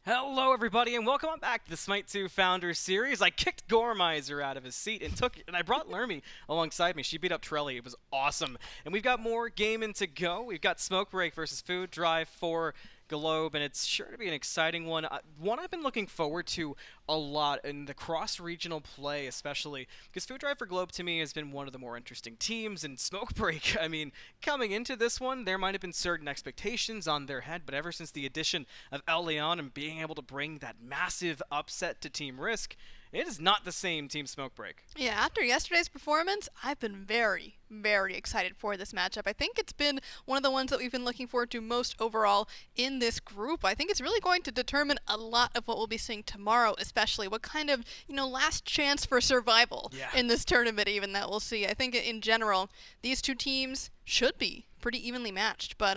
Hello, everybody, and welcome on back to the Smite 2 Founders Series. I kicked Gormizer out of his seat and I brought Lermy alongside me. She beat up Trelly. It was awesome. And we've got more gaming to go. We've got Smoke Break versus Food Drive for Globe, and it's sure to be an exciting one. One I've been looking forward to a lot in the cross-regional play, especially because Food Drive for Globe to me has been one of the more interesting teams. And Smoke Break, I mean, coming into this one, there might have been certain expectations on their head, but ever since the addition of LAN and being able to bring that massive upset to Team Risk, it is not the same Team Smoke Break. Yeah, after yesterday's performance, I've been very, very excited for this matchup. I think it's been one of the ones that we've been looking forward to most overall in this group. I think it's really going to determine a lot of what we'll be seeing tomorrow, especially what kind of, last chance for survival in this tournament even that we'll see. I think in general, these two teams should be pretty evenly matched, but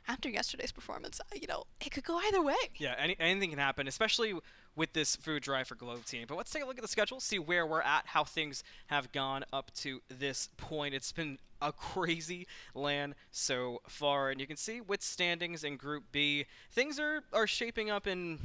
after yesterday's performance, it could go either way. Yeah, anything can happen, especially with this Food Drive for Globe team. But let's take a look at the schedule, see where we're at, how things have gone up to this point. It's been a crazy LAN so far, and you can see with standings in Group B, things are shaping up in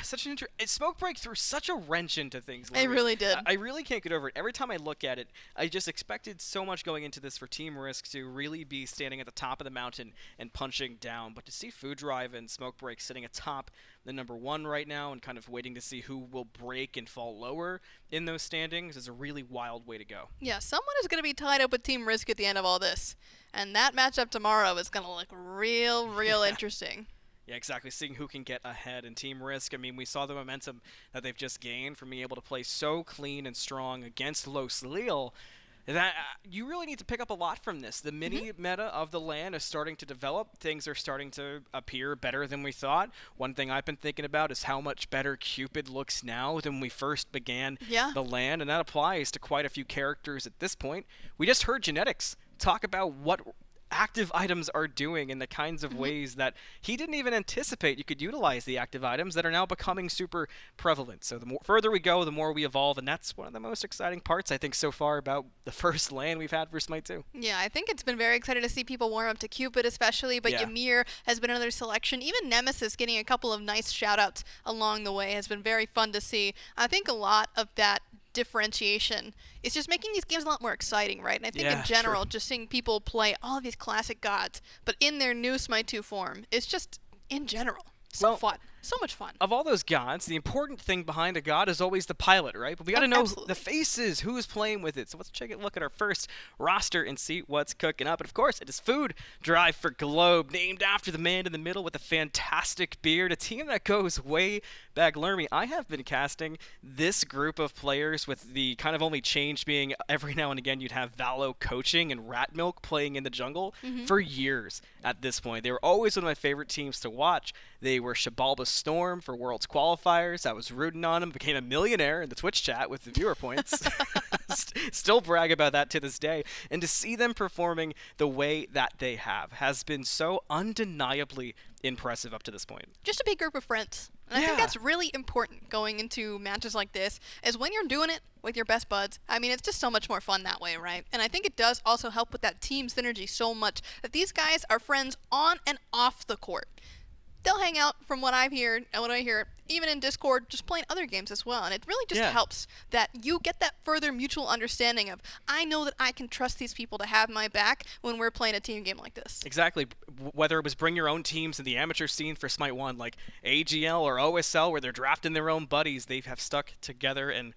such an Smoke Break threw such a wrench into things. I really did. I really can't get over it. Every time I look at it, I just expected so much going into this for Team Risk to really be standing at the top of the mountain and punching down. But to see Food Drive and Smoke Break sitting atop the #1 right now and kind of waiting to see who will break and fall lower in those standings is a really wild way to go. Yeah, someone is going to be tied up with Team Risk at the end of all this. And that matchup tomorrow is going to look real interesting. Yeah, exactly. Seeing who can get ahead in Team Risk. I mean, we saw the momentum that they've just gained from being able to play so clean and strong against Los Lille. That you really need to pick up a lot from this. The mini meta of the LAN is starting to develop. Things are starting to appear better than we thought. One thing I've been thinking about is how much better Cupid looks now than we first began the LAN, and that applies to quite a few characters at this point. We just heard Genetics talk about what active items are doing in the kinds of ways that he didn't even anticipate you could utilize the active items that are now becoming super prevalent. So the more further we go, the more we evolve, and that's one of the most exciting parts, I think, so far about the first LAN we've had for Smite 2. Yeah, I think it's been very exciting to see people warm up to Cupid especially, but Ymir has been another selection. Even Nemesis getting a couple of nice shout-outs along the way has been very fun to see. I think a lot of that differentiation is just making these games a lot more exciting, right? And I think in general, just seeing people play all of these classic gods, but in their new Smite 2 form, is just, in general, so fun. So much fun. Of all those gods, the important thing behind a god is always the pilot, right? But we got to know the faces, who's playing with it. So let's take a look at our first roster and see what's cooking up. And of course, it is Food Drive for Globe, named after the man in the middle with a fantastic beard, a team that goes way back. Lermy, I have been casting this group of players with the kind of only change being every now and again you'd have Valo coaching and Rat Milk playing in the jungle for years at this point. They were always one of my favorite teams to watch. They were Shabalba Storm for Worlds Qualifiers. I was rooting on him, became a millionaire in the Twitch chat with the viewer points. Still brag about that to this day. And to see them performing the way that they have has been so undeniably impressive up to this point. Just a big group of friends. And I think that's really important going into matches like this, is when you're doing it with your best buds. I mean, it's just so much more fun that way, right? And I think it does also help with that team synergy so much that these guys are friends on and off the court. They'll hang out from what I've heard and what I hear, even in Discord, just playing other games as well. And it really just helps that you get that further mutual understanding of, I know that I can trust these people to have my back when we're playing a team game like this. Exactly. Whether it was bring your own teams in the amateur scene for Smite 1, like AGL or OSL, where they're drafting their own buddies, they have stuck together and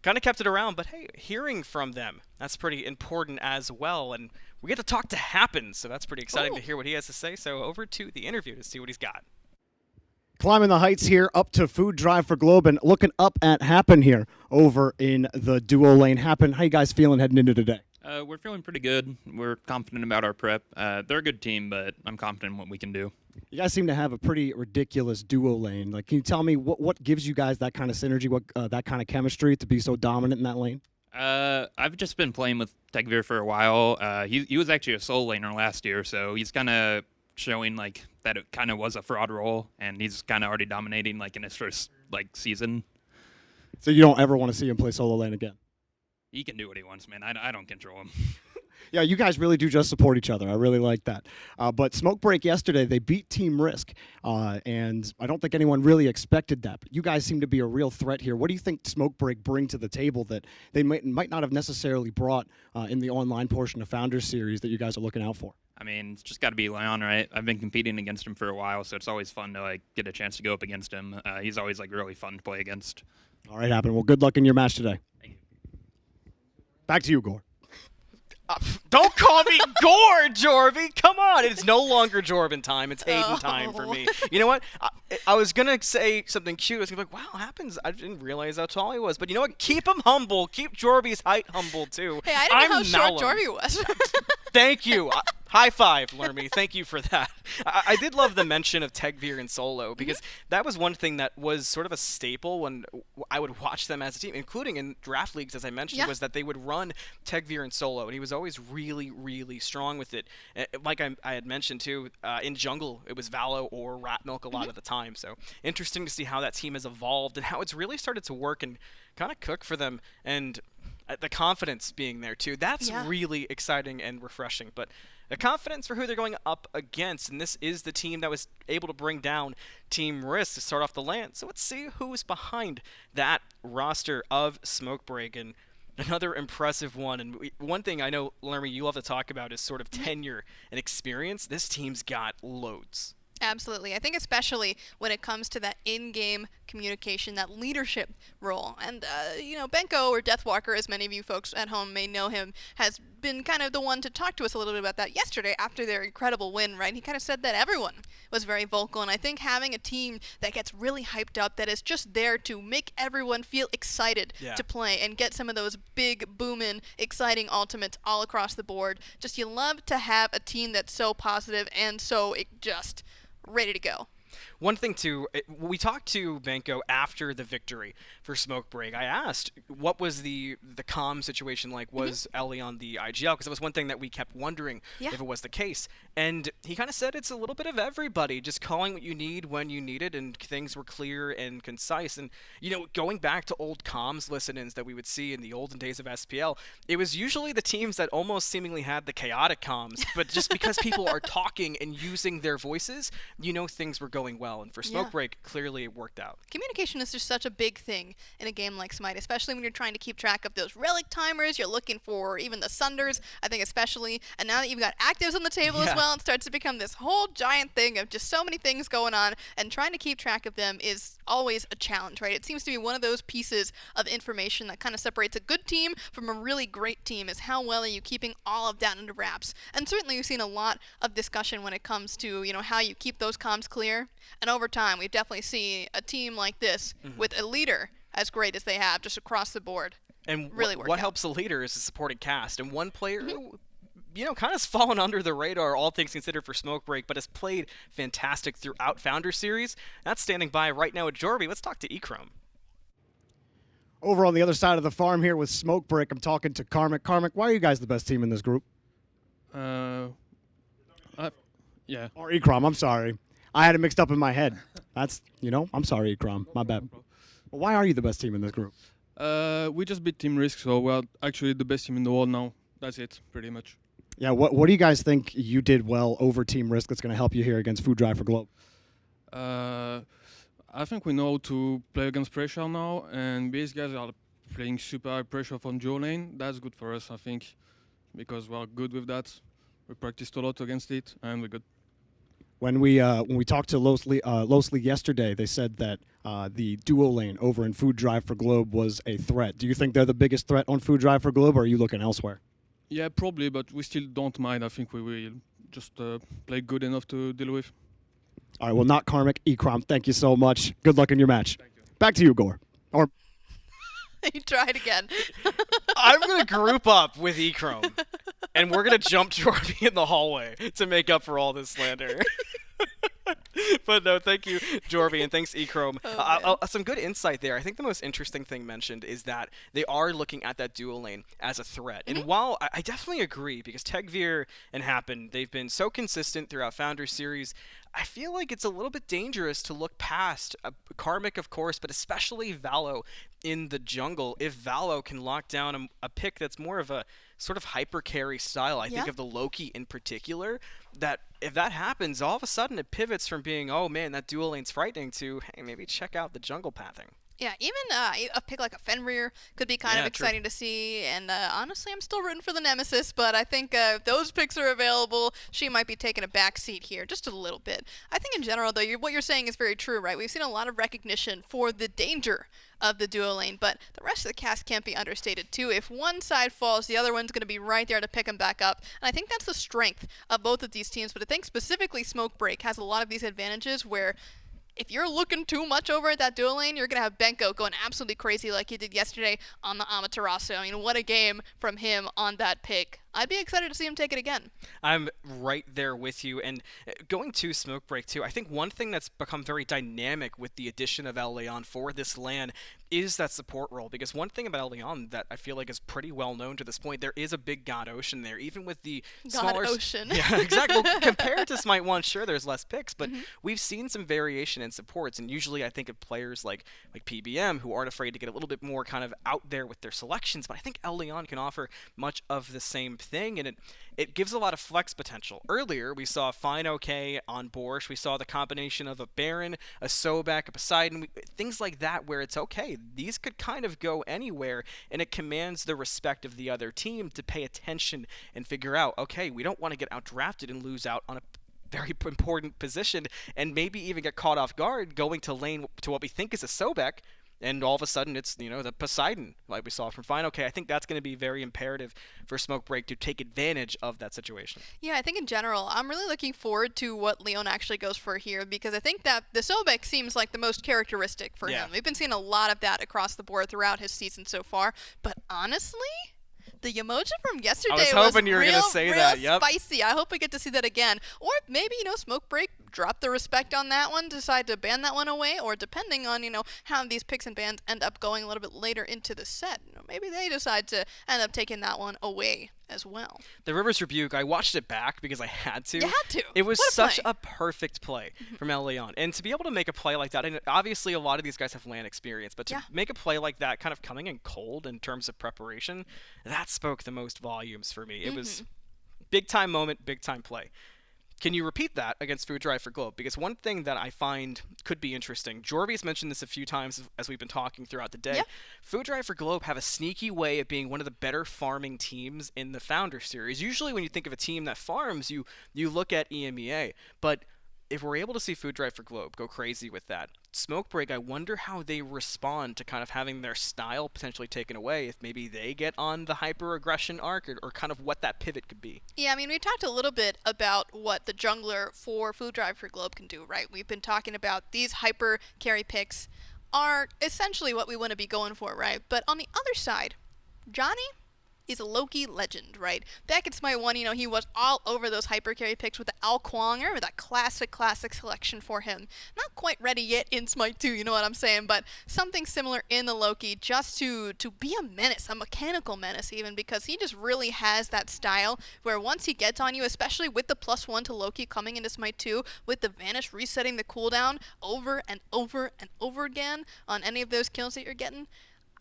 kind of kept it around. But hey, hearing from them, that's pretty important as well. And we get to talk to Happen, so that's pretty exciting to hear what he has to say. So over to the interview to see what he's got. Climbing the heights here up to Food Drive for Globe and looking up at Happen here over in the duo lane. Happen, how you guys feeling heading into today? We're feeling pretty good. We're confident about our prep. They're a good team, but I'm confident in what we can do. You guys seem to have a pretty ridiculous duo lane. Like, can you tell me what gives you guys that kind of synergy, that kind of chemistry to be so dominant in that lane? I've just been playing with Tekvir for a while. He was actually a solo laner last year, so he's kind of showing like that it kind of was a fraud role, and he's kind of already dominating like in his first like season. So you don't ever want to see him play solo lane again? He can do what he wants, man. I don't control him. Yeah, you guys really do just support each other. I really like that. But Smoke Break yesterday, they beat Team Risk, and I don't think anyone really expected that. But you guys seem to be a real threat here. What do you think Smoke Break bring to the table that they might not have necessarily brought in the online portion of Founders Series that you guys are looking out for? I mean, it's just got to be Leon, right? I've been competing against him for a while, so it's always fun to get a chance to go up against him. He's always really fun to play against. All right, Happen. Well, good luck in your match today. Thank you. Back to you, Gore. Don't call me Gore, Jorby. Come on. It's no longer Jorvin time. It's Hayden time for me. You know what? I was going to say something cute. I was going to be like, wow, Happens. I didn't realize how tall he was. But you know what? Keep him humble. Keep Jorby's height humble, too. Hey, I didn't know how short Jorby was. Thank you. High five, Lermy. Thank you for that. I did love the mention of Tegvir and Solo because that was one thing that was sort of a staple when I would watch them as a team, including in draft leagues, as I mentioned, was that they would run Tegvir and Solo, and he was always really, really strong with it. Like I had mentioned, too, in jungle, it was Valo or Rat Milk a lot of the time. So interesting to see how that team has evolved and how it's really started to work and kind of cook for them. And the confidence being there, too. That's really exciting and refreshing. But the confidence for who they're going up against, and this is the team that was able to bring down Team Risk to start off the LAN. So let's see who's behind that roster of Smoke Break, and another impressive one. And one thing I know, Lermy, you love to talk about is sort of tenure and experience. This team's got loads. Absolutely. I think especially when it comes to that in-game communication, that leadership role. And, Benko, or Deathwalker, as many of you folks at home may know him, has been kind of the one to talk to us a little bit about that yesterday after their incredible win, right? He kind of said that everyone was very vocal. And I think having a team that gets really hyped up, that is just there to make everyone feel excited to play and get some of those big, booming, exciting ultimates all across the board. Just you love to have a team that's so positive and so just ready to go. One thing, too, we talked to Benko after the victory for Smoke Break. I asked, what was the comm situation like? Was Ellie on the IGL? Because it was one thing that we kept wondering if it was the case. And he kind of said it's a little bit of everybody, just calling what you need when you need it, and things were clear and concise. And, going back to old comms listen-ins that we would see in the olden days of SPL, it was usually the teams that almost seemingly had the chaotic comms, but just because people are talking and using their voices, things were going well. And for Smoke Break, clearly it worked out. Communication is just such a big thing in a game like Smite, especially when you're trying to keep track of those relic timers. You're looking for even the Sunders, I think especially. And now that you've got actives on the table as well, it starts to become this whole giant thing of just so many things going on. And trying to keep track of them is always a challenge, right? It seems to be one of those pieces of information that kind of separates a good team from a really great team, is how well are you keeping all of that under wraps. And certainly we've seen a lot of discussion when it comes to, how you keep those comms clear. And over time, we definitely see a team like this with a leader as great as they have just across the board. And really what helps a leader is a supporting cast. And one player who, kind of fallen under the radar, all things considered, for Smoke Break, but has played fantastic throughout Founder Series. That's standing by right now at Jorby. Let's talk to Echrome. Over on the other side of the farm here with Smoke Break, I'm talking to Karmic. Karmic, why are you guys the best team in this group? Yeah. Or Echrome, I'm sorry. I had it mixed up in my head. That's, I'm sorry, Echrome. My bad. Well, why are you the best team in this group? We just beat Team Risk, so we're actually the best team in the world now. That's it, pretty much. Yeah, what do you guys think you did well over Team Risk that's going to help you here against Food Drive for Globe? I think we know to play against pressure now, and these guys are playing super high pressure from dual lane. That's good for us, I think, because we're good with that. We practiced a lot against it, and we're good. When we talked to Losely yesterday, they said that the duo lane over in Food Drive for Globe was a threat. Do you think they're the biggest threat on Food Drive for Globe, or are you looking elsewhere? Yeah, probably, but we still don't mind. I think we will just play good enough to deal with. All right, well, not Karmic, Echrome, thank you so much. Good luck in your match. Thank you. Back to you, Gore. Or You tried again. I'm going to group up with Echrome, and we're going to jump Jorby in the hallway to make up for all this slander. But no, thank you, Jorby, and thanks, Echrome. Some good insight there. I think the most interesting thing mentioned is that they are looking at that dual lane as a threat. And while I definitely agree, because Tegvir and Happen, they've been so consistent throughout Founder Series, I feel like it's a little bit dangerous to look past Karmic, of course, but especially Valo in the jungle. If Valo can lock down a pick that's more of a sort of hyper carry style. I think Yeah. of the Loki in particular, that if that happens, all of a sudden it pivots from being, oh man, that dual lane's frightening, to, hey, maybe check out the jungle pathing. Yeah, even a pick like a Fenrir could be kind of Yeah, exciting to see. And honestly, I'm still rooting for the Nemesis, but I think if those picks are available, she might be taking a back seat here just a little bit. I think in general, though, what you're saying is very true, right? We've seen a lot of recognition for the danger of the duo lane, but the rest of the cast can't be understated too. If one side falls, the other one's going to be right there to pick them back up. And I think that's the strength of both of these teams, but I think specifically Smoke Break has a lot of these advantages where if you're looking too much over at that dual lane, you're going to have Benko going absolutely crazy like he did yesterday on the Amaterasu. I mean, what a game from him on that pick. I'd be excited to see him take it again. I'm right there with you. And going to Smoke Break, too, I think one thing that's become very dynamic with the addition of LAN for this LAN is that support role. Because one thing about LAN that I feel like is pretty well known to this point, there is a big God Ocean there, even with the smaller... God Ocean. Yeah, exactly. Well, compared to Smite 1, sure, there's less picks, but we've seen some variation in supports. And usually I think of players like PBM who aren't afraid to get a little bit more kind of out there with their selections. But I think LAN can offer much of the same thing, and it gives a lot of flex potential. Earlier, we saw Fine OK on Borscht. We saw the combination of a Baron, a Sobek, a Poseidon, things like that, where it's okay. These could kind of go anywhere, and it commands the respect of the other team to pay attention and figure out, okay, we don't want to get outdrafted and lose out on a very important position, and maybe even get caught off guard going to lane to what we think is a Sobek, and all of a sudden it's, the Poseidon, like we saw from Fine. Okay, I think that's going to be very imperative for Smoke Break to take advantage of that situation. Yeah, I think in general, I'm really looking forward to what Leon actually goes for here, because I think that the Sobek seems like the most characteristic for him. We've been seeing a lot of that across the board throughout his season so far, but honestly, the emoji from yesterday was hoping you were real, gonna say real that. Yep. Spicy. I hope we get to see that again. Or maybe, Smoke Break drop the respect on that one, decide to ban that one away, or depending on, how these picks and bans end up going a little bit later into the set, maybe they decide to end up taking that one away as well. The Rivers Rebuke, I watched it back because I had to. You had to. It was What a such play. a perfect play from LAN. And to be able to make a play like that, and obviously a lot of these guys have LAN experience, but to make a play like that kind of coming in cold in terms of preparation, that spoke the most volumes for me. It was big time moment, big time play. Can you repeat that against Food Drive for Globe? Because one thing that I find could be interesting, Jorvi's mentioned this a few times as we've been talking throughout the day. Yep. Food Drive for Globe have a sneaky way of being one of the better farming teams in the Founder Series. Usually when you think of a team that farms, you look at EMEA. But if we're able to see Food Drive for Globe go crazy with that, Smoke Break, I wonder how they respond to kind of having their style potentially taken away, if maybe they get on the hyper-aggression arc, or kind of what that pivot could be. Yeah, I mean, we talked a little bit about what the jungler for Food Drive for Globe can do, right? We've been talking about these hyper carry picks are essentially what we want to be going for, right? But on the other side, Johnny is a Loki legend, right? Back in Smite 1, he was all over those hyper carry picks with the Al Kwong, with that classic selection for him. Not quite ready yet in Smite 2, you know what I'm saying, but something similar in the Loki, just to be a menace, a mechanical menace even, because he just really has that style where once he gets on you, especially with the +1 to Loki coming into Smite 2, with the Vanish resetting the cooldown over and over and over again on any of those kills that you're getting,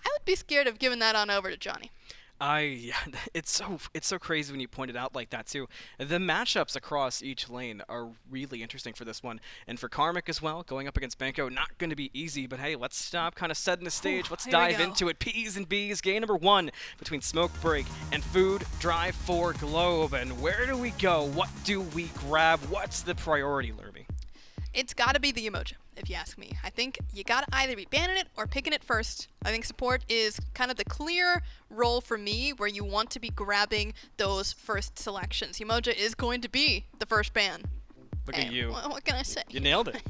I would be scared of giving that on over to Johnny. It's so crazy when you point it out like that too. The matchups across each lane are really interesting for this one, and for Karmic as well, going up against Benko, not going to be easy. But hey, let's stop kind of setting the stage. Let's dive into it. P's and B's, game number 1 between Smoke Break and Food Drive for Globe. And where do we go? What do we grab? What's the priority, Lerby? It's got to be the emoji, if you ask me. I think you got to either be banning it or picking it first. I think support is kind of the clear role for me where you want to be grabbing those first selections. Emoji is going to be the first ban. Look at you. What can I say? You nailed it.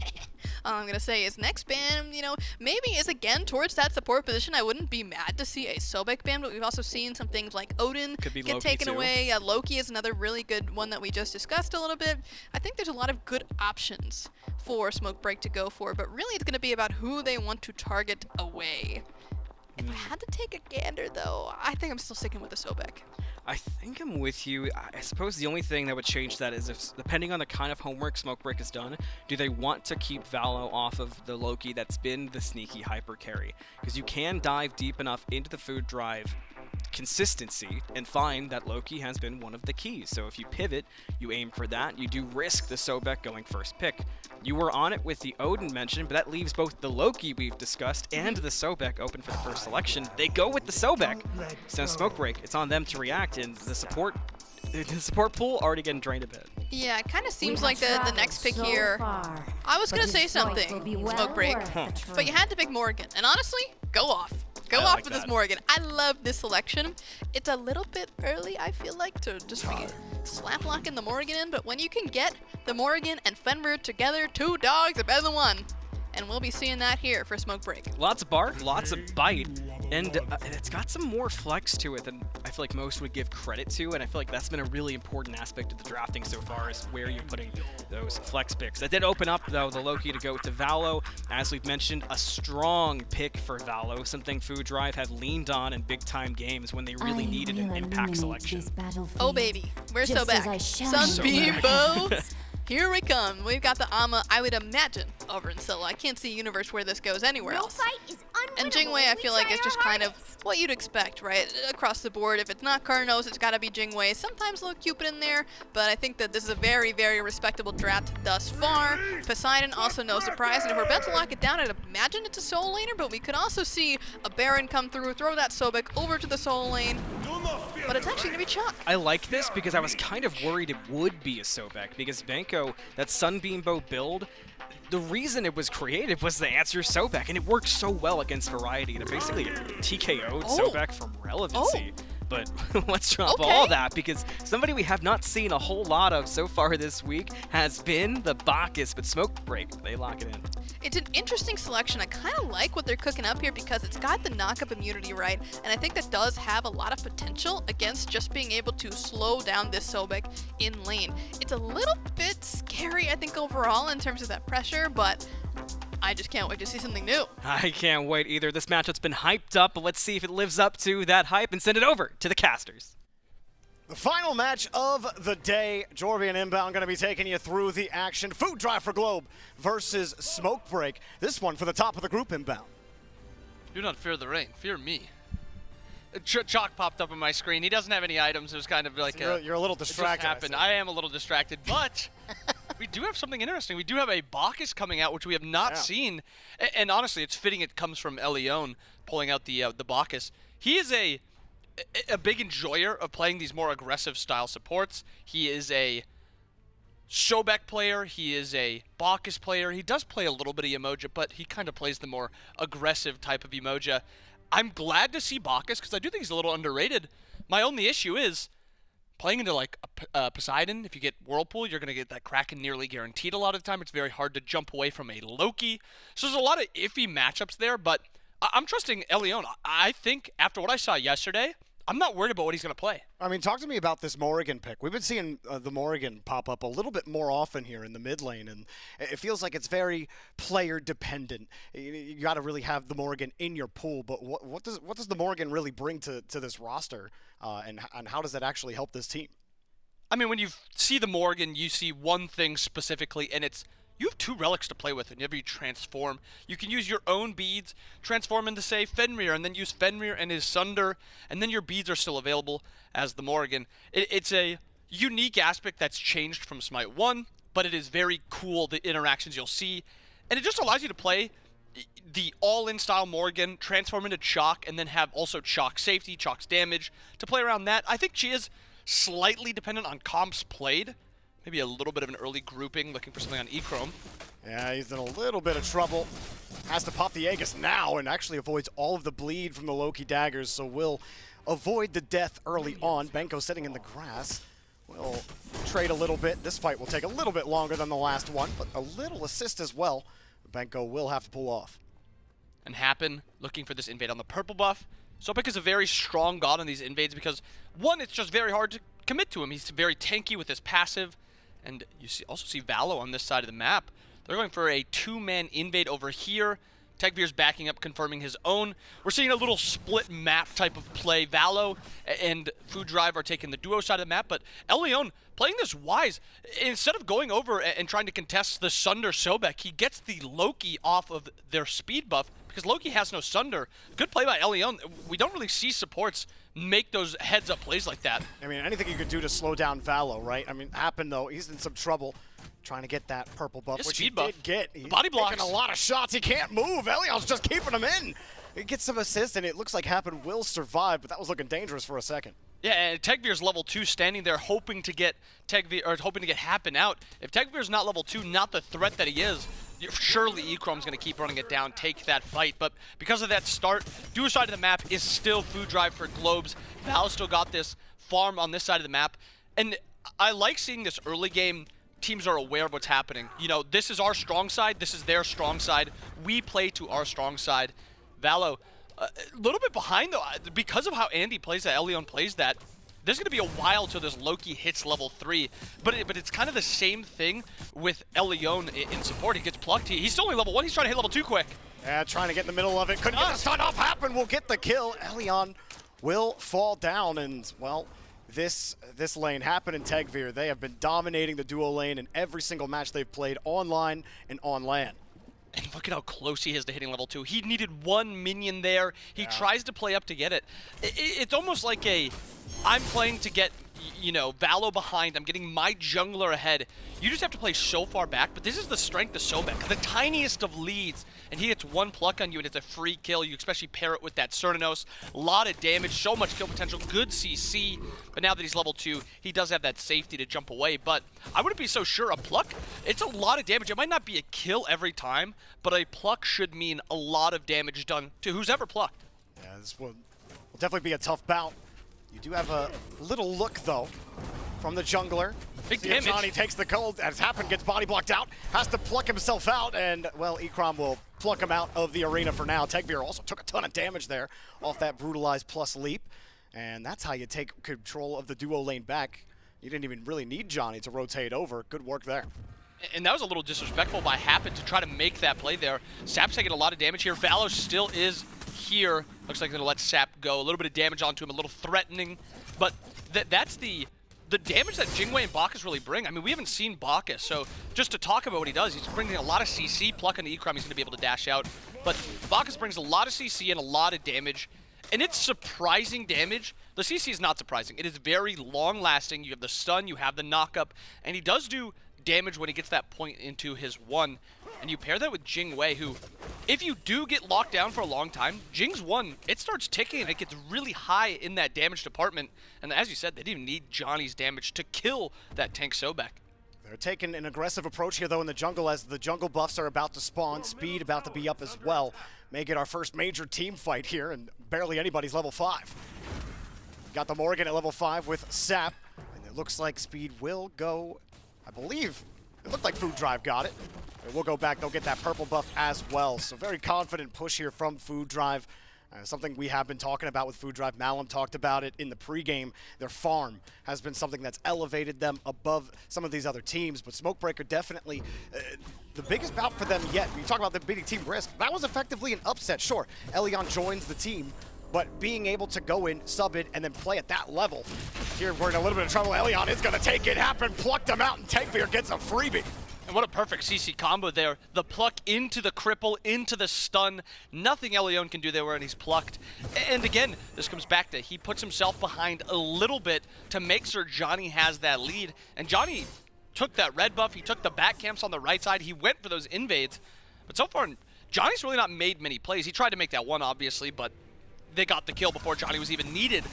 All I'm going to say is next ban, maybe is again towards that support position. I wouldn't be mad to see a Sobek ban, but we've also seen some things like Odin get Loki taken too. away. Loki is another really good one that we just discussed a little bit. I think there's a lot of good options for Smoke Break to go for, but really it's going to be about who they want to target away. If I had to take a gander, though, I think I'm still sticking with the Sobek. I think I'm with you. I suppose the only thing that would change that is if, depending on the kind of homework Smoke Break has done, do they want to keep Valo off of the Loki that's been the sneaky hyper carry? Because you can dive deep enough into the Food Drive consistency and find that Loki has been one of the keys. So if you pivot, you aim for that, you do risk the Sobek going first pick. You were on it with the Odin mention, but that leaves both the Loki we've discussed and the Sobek open for the first selection. They go with the Sobek. So Smoke Break, it's on them to react, and the support pool already getting drained a bit. Yeah, it kind of seems like the next pick here. I was going to say something, Smoke Break, but you had to pick Morgan. And honestly, go off. Go off with this Morgan. I love this selection. It's a little bit early, I feel like, to just be slap locking the Morgan in, but when you can get the Morgan and Fenrir together, 2 dogs are better than 1. And we'll be seeing that here for Smoke Break. Lots of bark, lots of bite, and it's got some more flex to it than I feel like most would give credit to, and I feel like that's been a really important aspect of the drafting so far is where you're putting those flex picks. That did open up, though, the Loki to go to Valo. As we've mentioned, a strong pick for Valo, something Food Drive have leaned on in big-time games when they really needed an impact selection. Oh, baby. We're so back. Sunbeam Bow. Here we come. We've got the Ama, I would imagine, over in Scylla. I can't see a universe where this goes anywhere else. And Jingwei, I feel like, is just kind of what you'd expect, right? Across the board. If it's not Karnos, it's got to be Jingwei. Sometimes a little Cupid in there, but I think that this is a very, very respectable draft thus far. Poseidon, also no surprise. And if we're about to lock it down, I'd imagine it's a Soul Laner, but we could also see a Baron come through, throw that Sobek over to the Soul Lane. But it's actually going to be Chuck. I like this because I was kind of worried it would be a Sobek because Banco, that Sunbeam Bow build, the reason it was created was the answer Sobek, and it worked so well against Variety that basically TKO'd Sobek from relevancy. But let's drop all that because somebody we have not seen a whole lot of so far this week has been the Bacchus, but Smoke Break, they lock it in. It's an interesting selection. I kind of like what they're cooking up here because it's got the knock-up immunity, right? And I think that does have a lot of potential against just being able to slow down this Sobek in lane. It's a little bit scary, I think, overall in terms of that pressure, but I just can't wait to see something new. I can't wait either. This matchup's been hyped up, but let's see if it lives up to that hype and send it over to the casters. The final match of the day, Jorvian Inbound going to be taking you through the action. Food Drive for Globe versus Smoke Break. This one for the top of the group Inbound. Do not fear the rain, fear me. Chalk popped up on my screen. He doesn't have any items. It was kind of like you're a little distracted. It just happened. I am a little distracted, but we do have something interesting. We do have a Bacchus coming out, which we have not seen. And honestly, it's fitting it comes from Elion pulling out the Bacchus. He is a big enjoyer of playing these more aggressive style supports. He is a Sobek player. He is a Bacchus player. He does play a little bit of Emoja, but he kind of plays the more aggressive type of Emoja. I'm glad to see Bacchus because I do think he's a little underrated. My only issue is playing into like a Poseidon. If you get Whirlpool, you're going to get that Kraken nearly guaranteed a lot of the time. It's very hard to jump away from a Loki. So there's a lot of iffy matchups there, but I'm trusting Elion. I think after what I saw yesterday, I'm not worried about what he's going to play. I mean, talk to me about this Morrigan pick. We've been seeing the Morrigan pop up a little bit more often here in the mid lane, and it feels like it's very player dependent. You got to really have the Morrigan in your pool, but what does the Morrigan really bring to this roster, and how does that actually help this team? I mean, when you see the Morrigan, you see one thing specifically, and it's you have 2 relics to play with whenever you transform. You can use your own beads, transform into, say, Fenrir, and then use Fenrir and his Sunder, and then your beads are still available as the Morrigan. It's a unique aspect that's changed from Smite 1, but it is very cool, the interactions you'll see. And it just allows you to play the all-in style Morrigan, transform into Chalk, and then have also Chalk safety, Chalk's damage. To play around that, I think she is slightly dependent on comps played. Maybe a little bit of an early grouping, looking for something on E-Chrome. Yeah, he's in a little bit of trouble. Has to pop the Aegis now and actually avoids all of the bleed from the Loki daggers, so will avoid the death early on. Benko sitting in the grass. Will trade a little bit. This fight will take a little bit longer than the last one, but a little assist as well. Benko will have to pull off. And Happen looking for this invade on the purple buff. Sobek is a very strong god on these invades because, one, it's just very hard to commit to him. He's very tanky with his passive. And you also see Valo on this side of the map. They're going for a 2-man invade over here. Tekvir's backing up, confirming his own. We're seeing a little split map type of play. Valo and Food Drive are taking the duo side of the map, but Elion playing this wise. Instead of going over and trying to contest the Sunder Sobek, he gets the Loki off of their speed buff because Loki has no Sunder. Good play by Elion. We don't really see supports make those heads-up plays like that. I mean, anything you could do to slow down Valo, right? I mean, Happen, though, he's in some trouble trying to get that purple buff, His which speed he buff. did get. He's Body blocks. taking a lot of shots. He can't move. Elion's just keeping him in. He gets some assist, and it looks like Happen will survive, but that was looking dangerous for a second. Yeah, and Tegvir's level 2 standing there hoping to get Happen out. If Tegvir's not level 2, not the threat that he is, surely Ecrom's going to keep running it down, take that fight. But because of that start, dual side of the map is still food drive for Globes. Val still got this farm on this side of the map. And I like seeing this early game. Teams are aware of what's happening. You know, this is our strong side. This is their strong side. We play to our strong side. Valo, a little bit behind, though, because of how Andy plays that, Elion plays that. There's going to be a while till this Loki hits level 3, but it's kind of the same thing with Elion in support. He gets plucked. He's still only level 1. He's trying to hit level 2 quick. Yeah, trying to get in the middle of it. Couldn't get the stun off. Happen will get the kill. Elion will fall down, and, well, this lane, Happen and Tegvir, they have been dominating the duo lane in every single match they've played online and on LAN. And look at how close he is to hitting level 2. He needed 1 minion there. He tries to play up to get it. It's almost like I'm playing to get, you know, Valo behind. I'm getting my jungler ahead. You just have to play so far back, but this is the strength of Sobek. The tiniest of leads, and he hits 1 pluck on you, and it's a free kill. You especially pair it with that Cernanos. A lot of damage, so much kill potential, good CC. But now that he's level 2, he does have that safety to jump away. But I wouldn't be so sure. A pluck, it's a lot of damage. It might not be a kill every time, but a pluck should mean a lot of damage done to who's ever plucked. Yeah, this will definitely be a tough bout. You do have a little look, though, from the jungler. Big See damage. Johnny takes the cold, as Happen gets body blocked out, has to pluck himself out, and, well, Ecrom will pluck him out of the arena for now. Tegvir also took a ton of damage there off that brutalized plus leap, and that's how you take control of the duo lane back. You didn't even really need Johnny to rotate over. Good work there. And that was a little disrespectful by Happen to try to make that play there. Sept's taking a lot of damage here. Valo still is here. Looks like they're going to let Sept go. A little bit of damage onto him, a little threatening. But that's the damage that Jingwei and Bacchus really bring. I mean, we haven't seen Bacchus, so just to talk about what he does, he's bringing a lot of CC. Plucking the Ecrom, he's going to be able to dash out. But Bacchus brings a lot of CC and a lot of damage. And it's surprising damage. The CC is not surprising. It is very long-lasting. You have the stun, you have the knock-up, and he does do damage when he gets that point into his 1. And you pair that with Jingwei, who, if you do get locked down for a long time, Jing's 1, it starts ticking and it gets really high in that damage department. And as you said, they didn't even need Johnny's damage to kill that tank Sobek. They're taking an aggressive approach here, though, in the jungle, as the jungle buffs are about to spawn. Speed about to be up as well. May get our first major team fight here, and barely anybody's level 5. Got the Morgan at level 5 with Sap, and it looks like Speed will go, I believe, it looked like Food Drive got it. We'll go back, they'll get that purple buff as well. So very confident push here from Food Drive. Something we have been talking about with Food Drive. Malum talked about it in the pregame. Their farm has been something that's elevated them above some of these other teams. But Smokebreaker definitely the biggest bout for them yet. You talk about them beating Team Risk. That was effectively an upset. Sure, Elion joins the team, but being able to go in, sub it, and then play at that level. Here we're in a little bit of trouble. Elion is going to take it. Happen, plucked him out, and Tegvir gets a freebie. And what a perfect CC combo there. The pluck into the cripple, into the stun. Nothing Elion can do there when he's plucked. And again, this comes back to he puts himself behind a little bit to make sure Johnny has that lead. And Johnny took that red buff. He took the back camps on the right side. He went for those invades. But so far, Johnny's really not made many plays. He tried to make that one, obviously, but they got the kill before Johnny was even needed.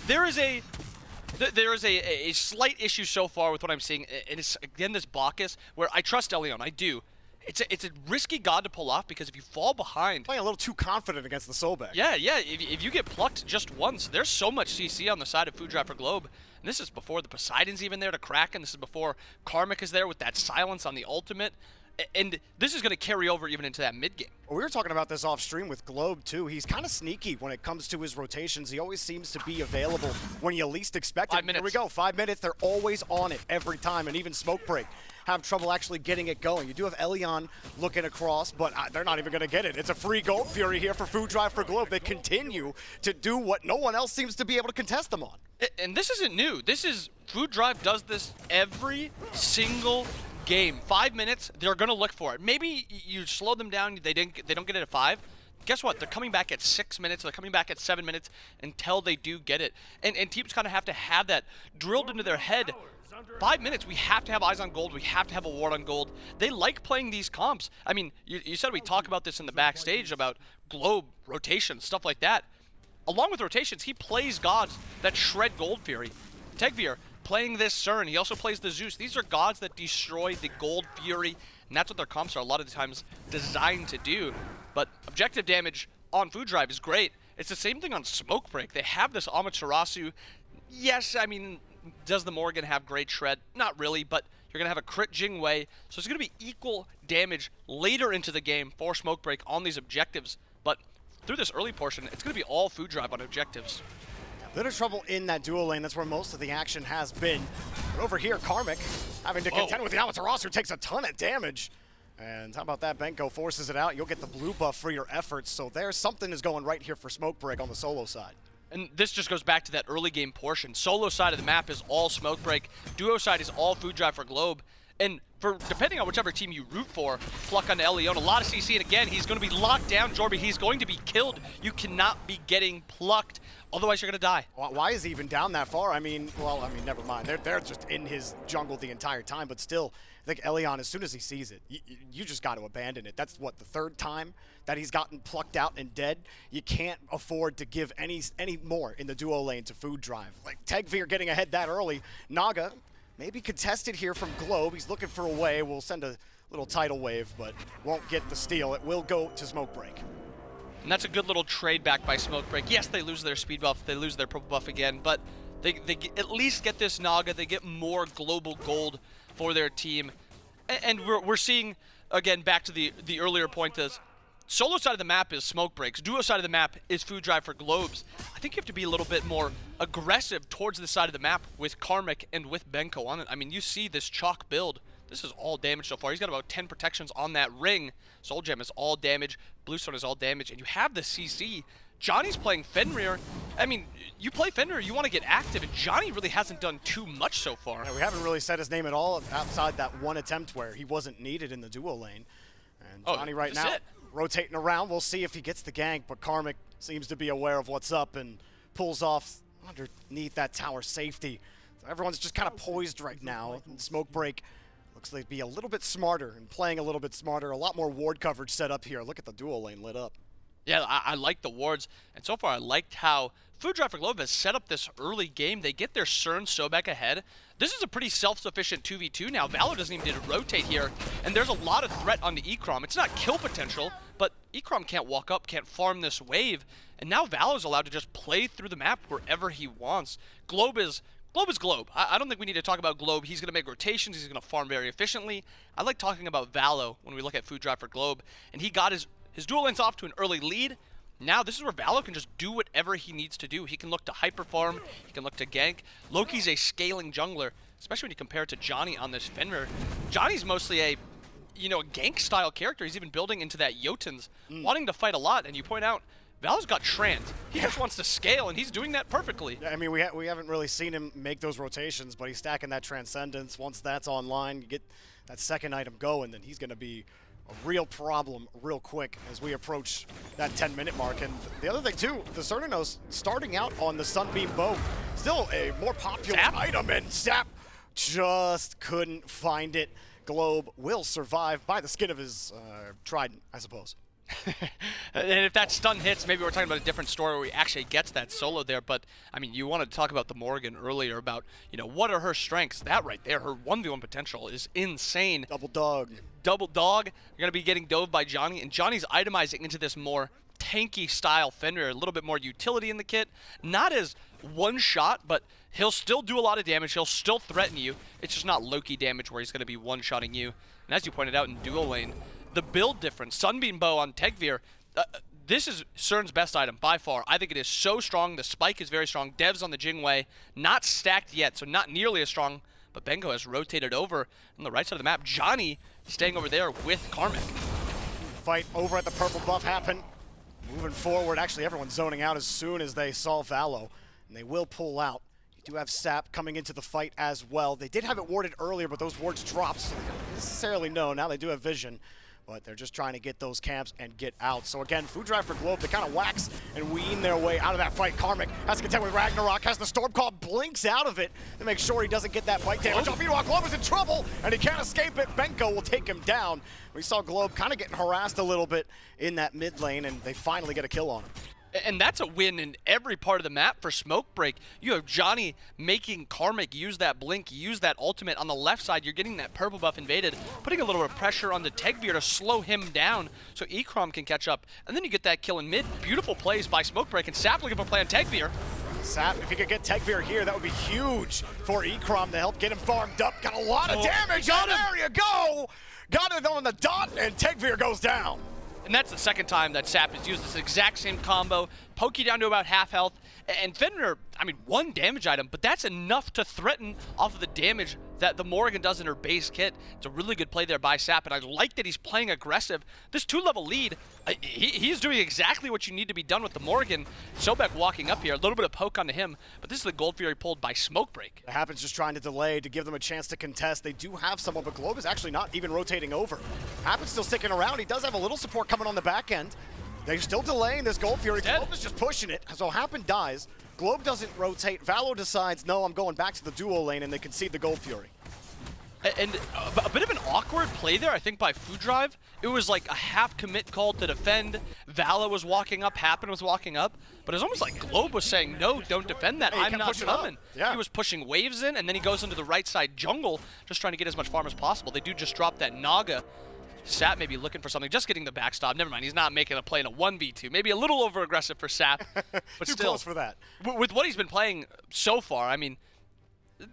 There is a slight issue so far with what I'm seeing, and it's, again, this Bacchus, where I trust Elion, I do. It's a risky god to pull off, because if you fall behind... Playing a little too confident against the Sobek. Yeah, if you get plucked just once, there's so much CC on the side of Food Drive for Globe. And this is before the Poseidon's even there to crack, and this is before Karmic is there with that silence on the ultimate. And this is going to carry over even into that mid game. Well, we were talking about this off stream with Globe too. He's kind of sneaky when it comes to his rotations. He always seems to be available when you least expect it. 5 minutes. Here we go, 5 minutes. They're always on it every time, and even Smokebreak have trouble actually getting it going. You do have Elion looking across, but they're not even going to get it. It's a free Gold Fury here for Food Drive for Globe. They continue to do what no one else seems to be able to contest them on. And this isn't new. Food Drive does this every single game. 5 minutes, they're going to look for it. Maybe you slow them down, they don't get it at 5. guess what? They're coming back at 6 minutes. They're coming back at 7 minutes until they do get it. And teams kind of have to have that drilled into their head. 5 minutes, we have to have eyes on gold. We have to have a ward on gold. They like playing these comps. I mean, you said we talk about this in the backstage about Globe, rotations, stuff like that. Along with rotations, he plays gods that shred Gold Fury. Tegvir playing this CERN. He also plays the Zeus. These are gods that destroy the Gold Fury, and that's what their comps are a lot of the times designed to do. But objective damage on Food Drive is great. It's the same thing on Smoke Break. They have this Amaterasu. Yes, I mean, does the Morgan have great shred? Not really, but you're going to have a crit Jingwei, so it's going to be equal damage later into the game for Smoke Break on these objectives. But through this early portion, it's going to be all Food Drive on objectives. A bit of trouble in that dual lane. That's where most of the action has been. But over here, Karmic having to contend with the Amaterasu takes a ton of damage. And how about that? Benko forces it out. You'll get the blue buff for your efforts. So there's something is going right here for Smoke Break on the solo side. And this just goes back to that early game portion. Solo side of the map is all Smoke Break. Duo side is all Food Drive for Globe. And for depending on whichever team you root for, Pluck on Leon, a lot of CC, and again, he's going to be locked down, Jorby. He's going to be killed. You cannot be getting plucked, otherwise you're going to die. Why is he even down that far? I mean, never mind. They're just in his jungle the entire time, but still, I think Elion, as soon as he sees it, you just got to abandon it. That's, what, the third time that he's gotten plucked out and dead? You can't afford to give any more in the duo lane to Food Drive. Like, Tegvir getting ahead that early. Naga, maybe contested here from Globe. He's looking for a way. We'll send a little tidal wave, but won't get the steal. It will go to Smoke Break. And that's a good little trade back by Smoke Break. Yes, they lose their speed buff, they lose their purple buff again, but they at least get this Naga. They get more global gold for their team. And we're seeing, again, back to the earlier point, is solo side of the map is Smoke Breaks. Duo side of the map is Food Drive for Globes. I think you have to be a little bit more aggressive towards the side of the map with Karmic and with Benko on it. I mean, you see this chalk build. This is all damage so far. He's got about 10 protections on that ring. Soul Gem is all damage. Bluestone is all damage. And you have the CC. Johnny's playing Fenrir. I mean, you play Fenrir, you want to get active, and Johnny really hasn't done too much so far. Yeah, we haven't really said his name at all outside that one attempt where he wasn't needed in the duo lane. And Johnny right now rotating around. We'll see if he gets the gank, but Karmic seems to be aware of what's up and pulls off underneath that tower safety. So everyone's just kind of poised right now. And Smoke Break looks like be a little bit smarter and playing a little bit smarter. A lot more ward coverage set up here. Look at the duo lane lit up. Yeah, I like the wards, and so far I liked how Food Drive for Globe has set up this early game. They get their CERN so back ahead. This is a pretty self-sufficient 2v2 now. Valor doesn't even need to rotate here, and there's a lot of threat on the Ekrom. It's not kill potential, but Ekrom can't walk up, can't farm this wave, and now Valor's allowed to just play through the map wherever he wants. Globe is Globe. I don't think we need to talk about Globe. He's going to make rotations. He's going to farm very efficiently. I like talking about Valo when we look at Food Drive for Globe, and he got his dual lane's off to an early lead. Now this is where Valo can just do whatever he needs to do. He can look to hyper farm, he can look to gank. Loki's a scaling jungler, especially when you compare it to Johnny on this Fenrir. Johnny's mostly a gank style character. He's even building into that Jotuns, wanting to fight a lot, and you point out Valo's got Trant. He just wants to scale, and he's doing that perfectly. Yeah, I mean, we haven't really seen him make those rotations, but he's stacking that Transcendence. Once that's online, you get that second item going, then he's going to be a real problem real quick as we approach that 10-minute mark. And the other thing too, the Cernanos starting out on the Sunbeam Bow, still a more popular item, and Sept just couldn't find it. Globe will survive by the skin of his trident, I suppose. And if that stun hits, maybe we're talking about a different story where he actually gets that solo there. But I mean, you wanted to talk about the Morgan earlier about, what are her strengths? That right there, her 1v1 potential is insane. Double dog. You're going to be getting dove by Johnny, and Johnny's itemizing into this more tanky style Fenrir, a little bit more utility in the kit. Not as one shot, but he'll still do a lot of damage. He'll still threaten you. It's just not Loki damage where he's going to be one-shotting you. And as you pointed out in dual lane, the build difference, Sunbeam Bow on Tegvir, this is CERN's best item by far. I think it is so strong. The spike is very strong. Devs on the Jingwei, not stacked yet, so not nearly as strong. But Benko has rotated over on the right side of the map. Johnny staying over there with Karmic. Fight over at the purple buff happen. Moving forward, actually everyone's zoning out as soon as they saw Valo, and they will pull out. You do have Sept coming into the fight as well. They did have it warded earlier, but those wards dropped, so they don't necessarily know. Now they do have vision. but they're just trying to get those camps and get out. So again, Food Drive for Globe, they kind of wax and wean their way out of that fight. Karmic has to contend with Ragnarok, has the Storm Call, blinks out of it to make sure he doesn't get that fight damage. Meanwhile, Globe is in trouble, and he can't escape it. Benko will take him down. We saw Globe kind of getting harassed a little bit in that mid lane, and they finally get a kill on him. And that's a win in every part of the map for Smokebreak. You have Johnny making Karmic use that blink, use that ultimate. On the left side, you're getting that purple buff invaded, putting a little bit of pressure on the Tegveer to slow him down so Ekrom can catch up. And then you get that kill in mid. Beautiful plays by Smokebreak, and Sept looking for a play on Tegveer. Sept, if he could get Tegveer here, that would be huge for Ekrom to help get him farmed up. Got a lot of damage. There you go. Got it on the dot, and Tegveer goes down. And that's the second time that Sept has used this exact same combo. Poke you down to about half health. And Fenrir, I mean, 1 damage item, but that's enough to threaten off of the damage that the Morrigan does in her base kit. It's a really good play there by Sept, and I like that he's playing aggressive. This 2-level lead, he's doing exactly what you need to be done with the Morrigan. Sobek walking up here, a little bit of poke onto him, but this is the Gold Fury pulled by Smokebreak. It happens just trying to delay to give them a chance to contest. They do have someone, but Globe is actually not even rotating over. Happens still sticking around. He does have a little support coming on the back end. They're still delaying this Gold Fury. Globe is just pushing it. So Happen dies. Globe doesn't rotate. Valo decides, no, I'm going back to the duo lane, and they concede the Gold Fury. And a bit of an awkward play there, I think, by Food Drive. It was like a half commit call to defend. Vala was walking up, Happen was walking up, but it was almost like Globe was saying, no, don't defend that, I'm not coming. Yeah. He was pushing waves in, and then he goes into the right side jungle, just trying to get as much farm as possible. They do just drop that Naga. Sept may be looking for something, just getting the backstop. Never mind, he's not making a play in a 1v2. Maybe a little over-aggressive for Sept, but Too still. close for that. With what he's been playing so far, I mean,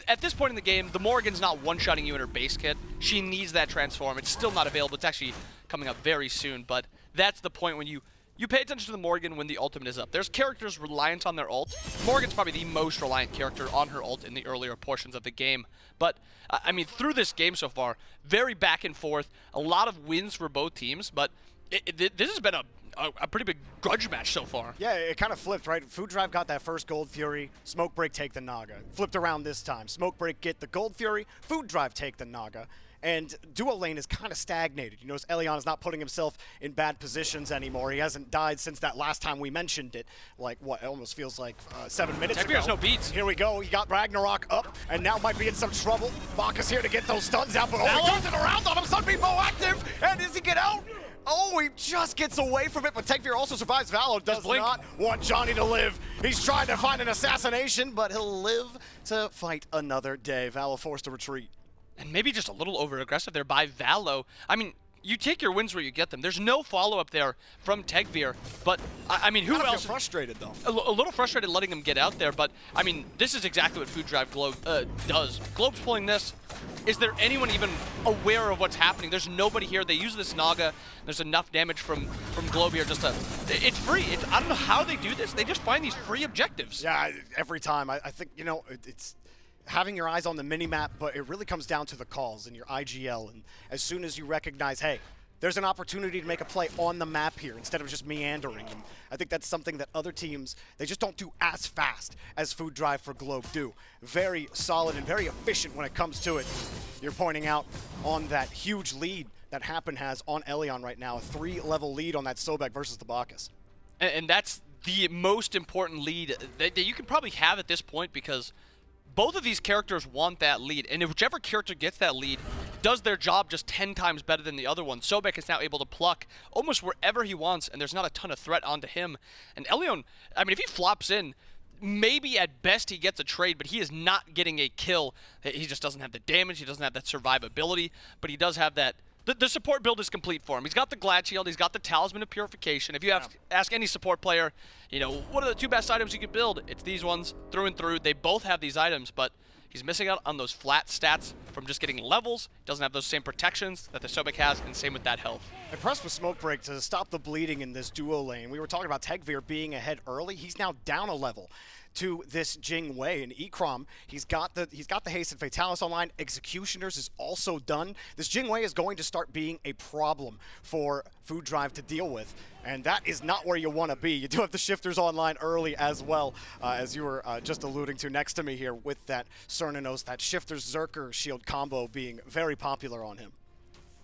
at this point in the game, the Morrigan's not one-shotting you in her base kit. She needs that transform. It's still not available. It's actually coming up very soon, but that's the point when you pay attention to the Morrigan when the ultimate is up. There's characters reliant on their ult. Morrigan's probably the most reliant character on her ult in the earlier portions of the game. But, I mean, through this game so far, very back and forth, a lot of wins for both teams, but this has been a pretty big grudge match so far. Yeah, it kind of flipped, right? Food Drive got that first Gold Fury, Smokebreak take the Naga. Flipped around this time. Smokebreak get the Gold Fury, Food Drive take the Naga. And duo lane is kind of stagnated. You notice Elion is not putting himself in bad positions anymore. He hasn't died since that last time we mentioned it. Like, what, it almost feels like 7 minutes ago. Tegveer's no beats. Here we go. He got Ragnarok up, and now might be in some trouble. Baka's here to get those stuns out, but he turns it around on him. Sunbeam active, and does he get out? Oh, he just gets away from it, but Tegveer also survives. Valo does not want Johnny to live. He's trying to find an assassination, but he'll live to fight another day. Valo forced to retreat. And maybe just a little over-aggressive there by Valo. I mean, you take your wins where you get them. There's no follow-up there from Tegveer, but, I mean, who else? Frustrated, though. A little frustrated letting him get out there, but, I mean, this is exactly what Food Drive Globe does. Globe's pulling this. Is there anyone even aware of what's happening? There's nobody here. They use this Naga. There's enough damage from Globe here just to... It's free. I don't know how they do this. They just find these free objectives. Yeah, every time. I think, you know, it's having your eyes on the mini-map, but it really comes down to the calls and your IGL. And as soon as you recognize, hey, there's an opportunity to make a play on the map here instead of just meandering. And I think that's something that other teams, they just don't do as fast as Food Drive for Globe do. Very solid and very efficient when it comes to it. You're pointing out on that huge lead that Happen has on Elion right now, a 3-level lead on that Sobek versus the Bacchus. And that's the most important lead that you can probably have at this point, because both of these characters want that lead, and whichever character gets that lead does their job just 10 times better than the other one. Sobek is now able to pluck almost wherever he wants, and there's not a ton of threat onto him. And Elion, I mean, if he flops in, maybe at best he gets a trade, but he is not getting a kill. He just doesn't have the damage, he doesn't have that survivability, but he does have that. The support build is complete for him. He's got the Glad Shield, he's got the Talisman of Purification. If you ask any support player, you know, what are the 2 best items you could build? It's these ones through and through. They both have these items, but he's missing out on those flat stats from just getting levels. Doesn't have those same protections that the Sobek has, and same with that health. Impressed with Smokebreak to stop the bleeding in this duo lane. We were talking about Tegveer being ahead early. He's now down a level to this Jing Wei, and Ekrom, he's got the haste and Fatalis online. Executioners is also done. This Jing Wei is going to start being a problem for Food Drive to deal with, and that is not where you want to be. You do have the shifters online early as well, as you were just alluding to next to me here with that Cernanos, that shifters Zerker shield combo being very popular on him.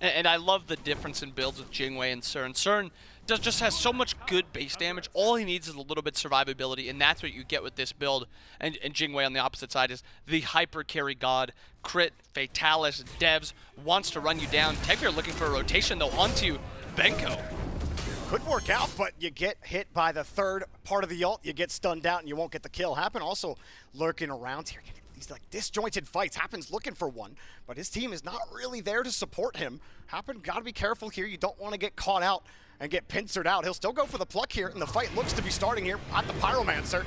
And I love the difference in builds with Jingwei and Cern. Cern just has so much good base damage. All he needs is a little bit survivability, and that's what you get with this build. And Jingwei on the opposite side is the hyper carry god. Crit, Fatalis, Devs, wants to run you down. Tegvir looking for a rotation, though, onto Benko. Could work out, but you get hit by the third part of the ult, you get stunned out, and you won't get the kill. Happen also lurking around here. These like disjointed fights. Happen's looking for one, but his team is not really there to support him. Happen, gotta be careful here. You don't want to get caught out and get pincered out. He'll still go for the pluck here, and the fight looks to be starting here at the Pyromancer.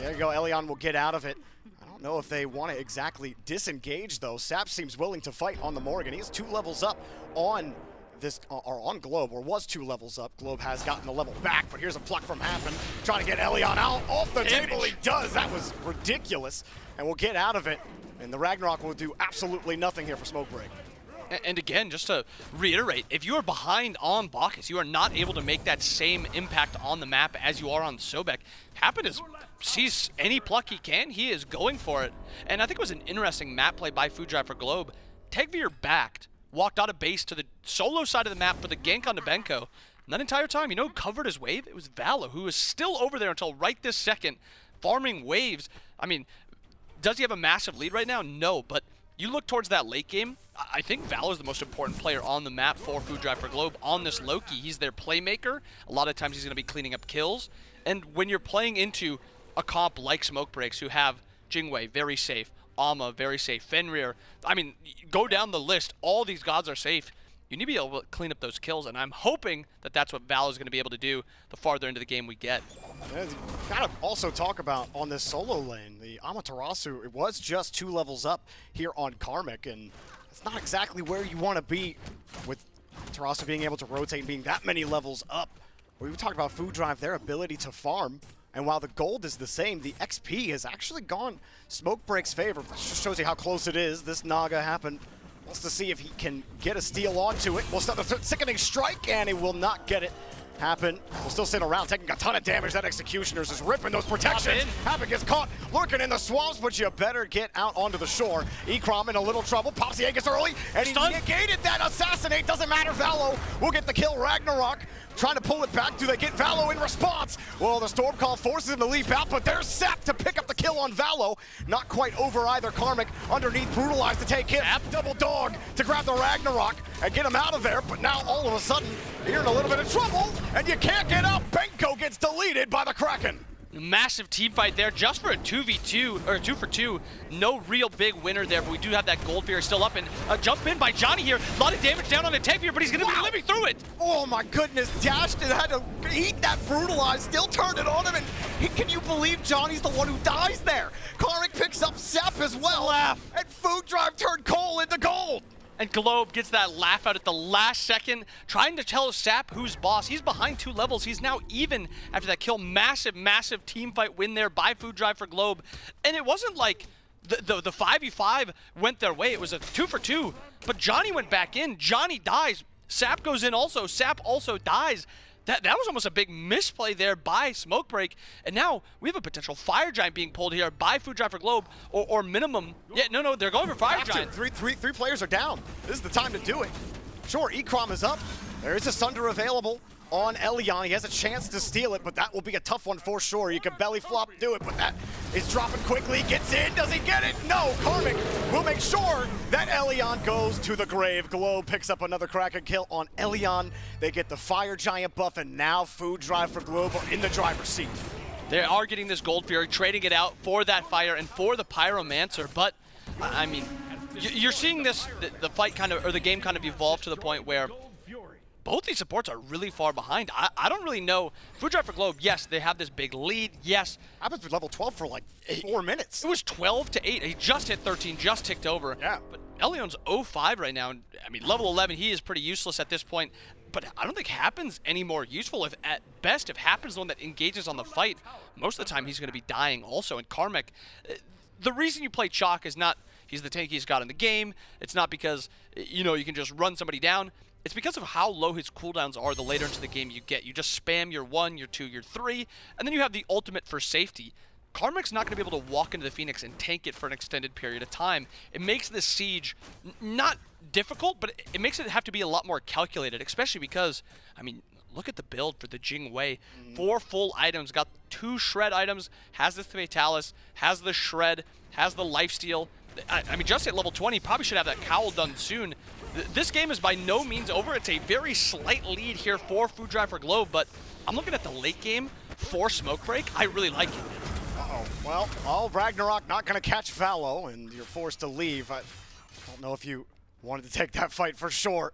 There you go, Elion will get out of it. I don't know if they want to exactly disengage, though. Sept seems willing to fight on the Morgan. He's 2 levels up on this, or on Globe, or was 2 levels up. Globe has gotten a level back, but here's a pluck from Happen, trying to get Elion out off the table. He does. That was ridiculous, and we'll get out of it. And the Ragnarok will do absolutely nothing here for Smokebreak. And again, just to reiterate, if you are behind on Bacchus, you are not able to make that same impact on the map as you are on Sobek. Happen sees any pluck he can, he is going for it. And I think it was an interesting map play by Foodrive for Globe. Tegvir backed, walked out of base to the solo side of the map for the gank onto Benko. And that entire time, you know who covered his wave? It was Valo, who is still over there until right this second, farming waves. I mean, does he have a massive lead right now? No, but you look towards that late game, I think Valo is the most important player on the map for Foodrive for Globe on this Loki. He's their playmaker. A lot of times he's going to be cleaning up kills. And when you're playing into a comp like Smokebreaks, who have Jingwei, very safe, Alma, very safe, Fenrir, I mean, go down the list, all these gods are safe. You need to be able to clean up those kills, and I'm hoping that that's what Valo is going to be able to do the farther into the game we get. Gotta also talk about on this solo lane, the Amaterasu, it was just 2 levels up here on Karmic, and it's not exactly where you want to be with Amaterasu being able to rotate and being that many levels up. We talked about Foodrive, their ability to farm, and while the gold is the same, the XP has actually gone Smokebreak's favor. That just shows you how close it is. This Naga happened. Wants to see if he can get a steal onto it. Will start the sickening strike, and he will not get it. Happen will still sit around, taking a ton of damage. That Executioner's is ripping those protections. Happen gets caught lurking in the swamps, but you better get out onto the shore. Ekrom in a little trouble. Pops the Aegis early, and he negated that assassinate. Doesn't matter. Valo will get the kill. Ragnarok trying to pull it back. Do they get Valo in response? Well, the Stormcall forces him to leap out, but there's Sept to pick up the kill on Valo. Not quite over either. Karmic underneath, brutalized to take him. Double dog to grab the Ragnarok and get him out of there, but now all of a sudden, you're in a little bit of trouble, and you can't get up. Benko gets deleted by the Kraken. Massive team fight there just for a 2v2, or 2 for 2. No real big winner there, but we do have that gold fear still up, and a jump in by Johnny here. A lot of damage down on the Tegvir, but he's going to be living through it. Oh my goodness, dashed and had to eat that brutalize, still turned it on him, and can you believe Johnny's the one who dies there? Karmic picks up Sept as well, and Foodrive turned coal into gold. And Globe gets that laugh out at the last second, trying to tell Sept who's boss. He's behind 2 levels. He's now even after that kill. Massive, massive team fight win there by Foodrive for Globe. And it wasn't like the 5v5 went their way. It was a 2 for 2. But Johnny went back in. Johnny dies. Sept goes in also. Sept also dies. That was almost a big misplay there by Smokebreak, and now we have a potential Fire Giant being pulled here by Foodrive for Globe, or minimum. Yeah, no, they're going for Fire Giant. Three players are down. This is the time to do it. Sure, Ekrom is up. There is a Sunder available on Elion. He has a chance to steal it, but that will be a tough one for sure. You can belly flop, do it, but that is dropping quickly. Gets in, does he get it? No, Karmic will make sure that Elion goes to the grave. Globe picks up another Kraken kill on Elion. They get the Fire Giant buff, and now Foodrive for Globe are in the driver's seat. They are getting this Gold Fury, trading it out for that Fire and for the Pyromancer, but, I mean, you're seeing this, the fight kind of, or the game kind of evolve to the point where both these supports are really far behind. I don't really know. Foodrive for Globe, yes, they have this big lead, yes. Happens to be level 12 for like 4 minutes. It was 12 to 8. He just hit 13, just ticked over. Yeah. But Elion's 0-5 right now. I mean, level 11, he is pretty useless at this point. But I don't think Happen's any more useful. If at best, if Happen's the one that engages on the fight, most of the time he's going to be dying also. And Karmic, the reason you play Chalk is not he's the tankiest god in the game. It's not because, you know, you can just run somebody down. It's because of how low his cooldowns are the later into the game you get. You just spam your 1, your 2, your 3, and then you have the ultimate for safety. Karmic's not going to be able to walk into the Phoenix and tank it for an extended period of time. It makes this siege not difficult, but it makes it have to be a lot more calculated, especially because, I mean, look at the build for the Jingwei. 4 full items, got 2 shred items, has the Fatalis, has the shred, has the lifesteal. I mean, just at level 20, probably should have that cowl done soon. This game is by no means over. It's a very slight lead here for Food Drive for Globe, but I'm looking at the late game for Smoke Break. I really like it. Uh-oh. Well, all Ragnarok not going to catch Valo, and you're forced to leave. I don't know if you wanted to take that fight for sure.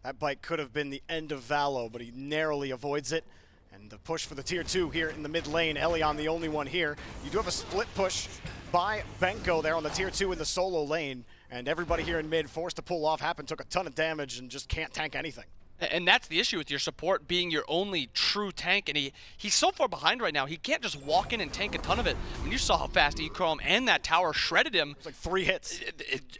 That bite could have been the end of Valo, but he narrowly avoids it. And the push for the tier 2 here in the mid lane. Elion the only one here. You do have a split push by Benko there on the tier 2 in the solo lane. And everybody here in mid forced to pull off. Happen took a ton of damage and just can't tank anything. And that's the issue with your support being your only true tank, and he's so far behind right now, he can't just walk in and tank a ton of it. I mean, you saw how fast Echrome and that tower shredded him. It's like 3 hits.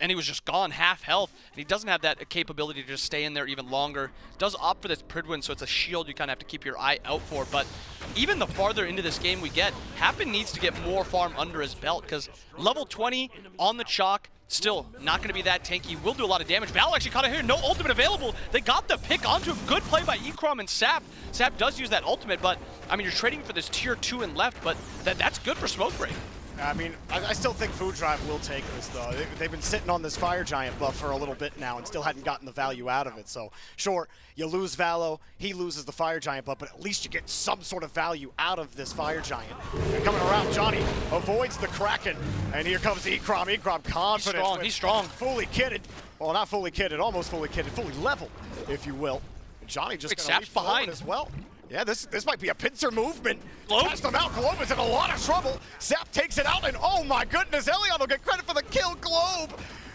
And he was just gone, half health, and he doesn't have that capability to just stay in there even longer. Does opt for this Pridwin, so it's a shield you kind of have to keep your eye out for, but even the farther into this game we get, Happen needs to get more farm under his belt, because level 20 on the chalk, still not going to be that tanky. Will do a lot of damage. Val actually caught it here. No ultimate available. They got the pick onto him. Good play by Ecrom and Sept. Sept does use that ultimate, but I mean, you're trading for this tier 2 and left, but that's good for Smoke Break. I mean, I still think Food Drive will take this, though. They've been sitting on this Fire Giant buff for a little bit now and still hadn't gotten the value out of it. So, sure, you lose Valo, he loses the Fire Giant buff, but at least you get some sort of value out of this Fire Giant. And coming around, Johnny avoids the Kraken, and here comes Ecrom. Ecrom confident. He's strong. Fully kitted. Well, not fully kitted, almost fully kitted, fully leveled, if you will. And Johnny just going to leap behind as well. Yeah, this might be a pincer movement. Catch them out. Globe is in a lot of trouble. Sept takes it out, and oh my goodness, Elion will get credit for the kill. Globe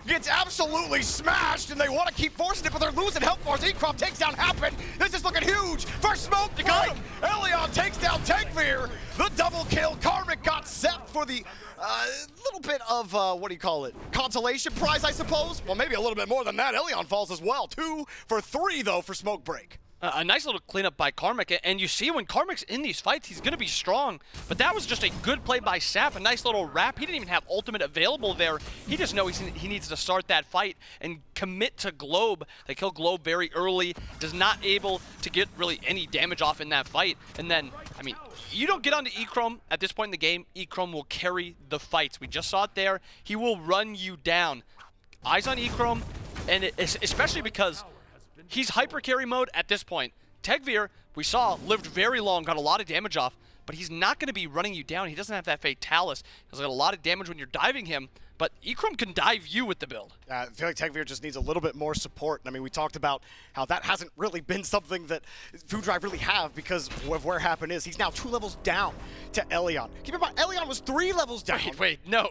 gets absolutely smashed, and they want to keep forcing it, but they're losing health bars. Ecrom takes down Happen. This is looking huge for Smoke Break. Elion takes down Tankveer. The double kill. Karmic got Sept for the little bit of, what do you call it? Consolation prize, I suppose? Well, maybe a little bit more than that. Elion falls as well. 2 for 3, though, for Smoke Break. A nice little cleanup by Karmic, and you see when Karmic's in these fights, he's going to be strong, but that was just a good play by Sept, a nice little wrap. He didn't even have ultimate available there. He just knows he needs to start that fight and commit to Globe. They kill Globe very early, does not able to get really any damage off in that fight, and then, I mean, you don't get onto Echrome at this point in the game, Echrome will carry the fights. We just saw it there. He will run you down. Eyes on Echrome, and especially because he's hyper carry mode at this point. Tankveer, we saw, lived very long, got a lot of damage off, but he's not going to be running you down. He doesn't have that Fatalis. He's got a lot of damage when you're diving him, but Echrome can dive you with the build. I feel like Tankveer just needs a little bit more support. I mean, we talked about how that hasn't really been something that Food Drive really have because of where Happen is. He's now 2 levels down to Elion. Keep in mind, Elion was 3 levels down. Wait, no,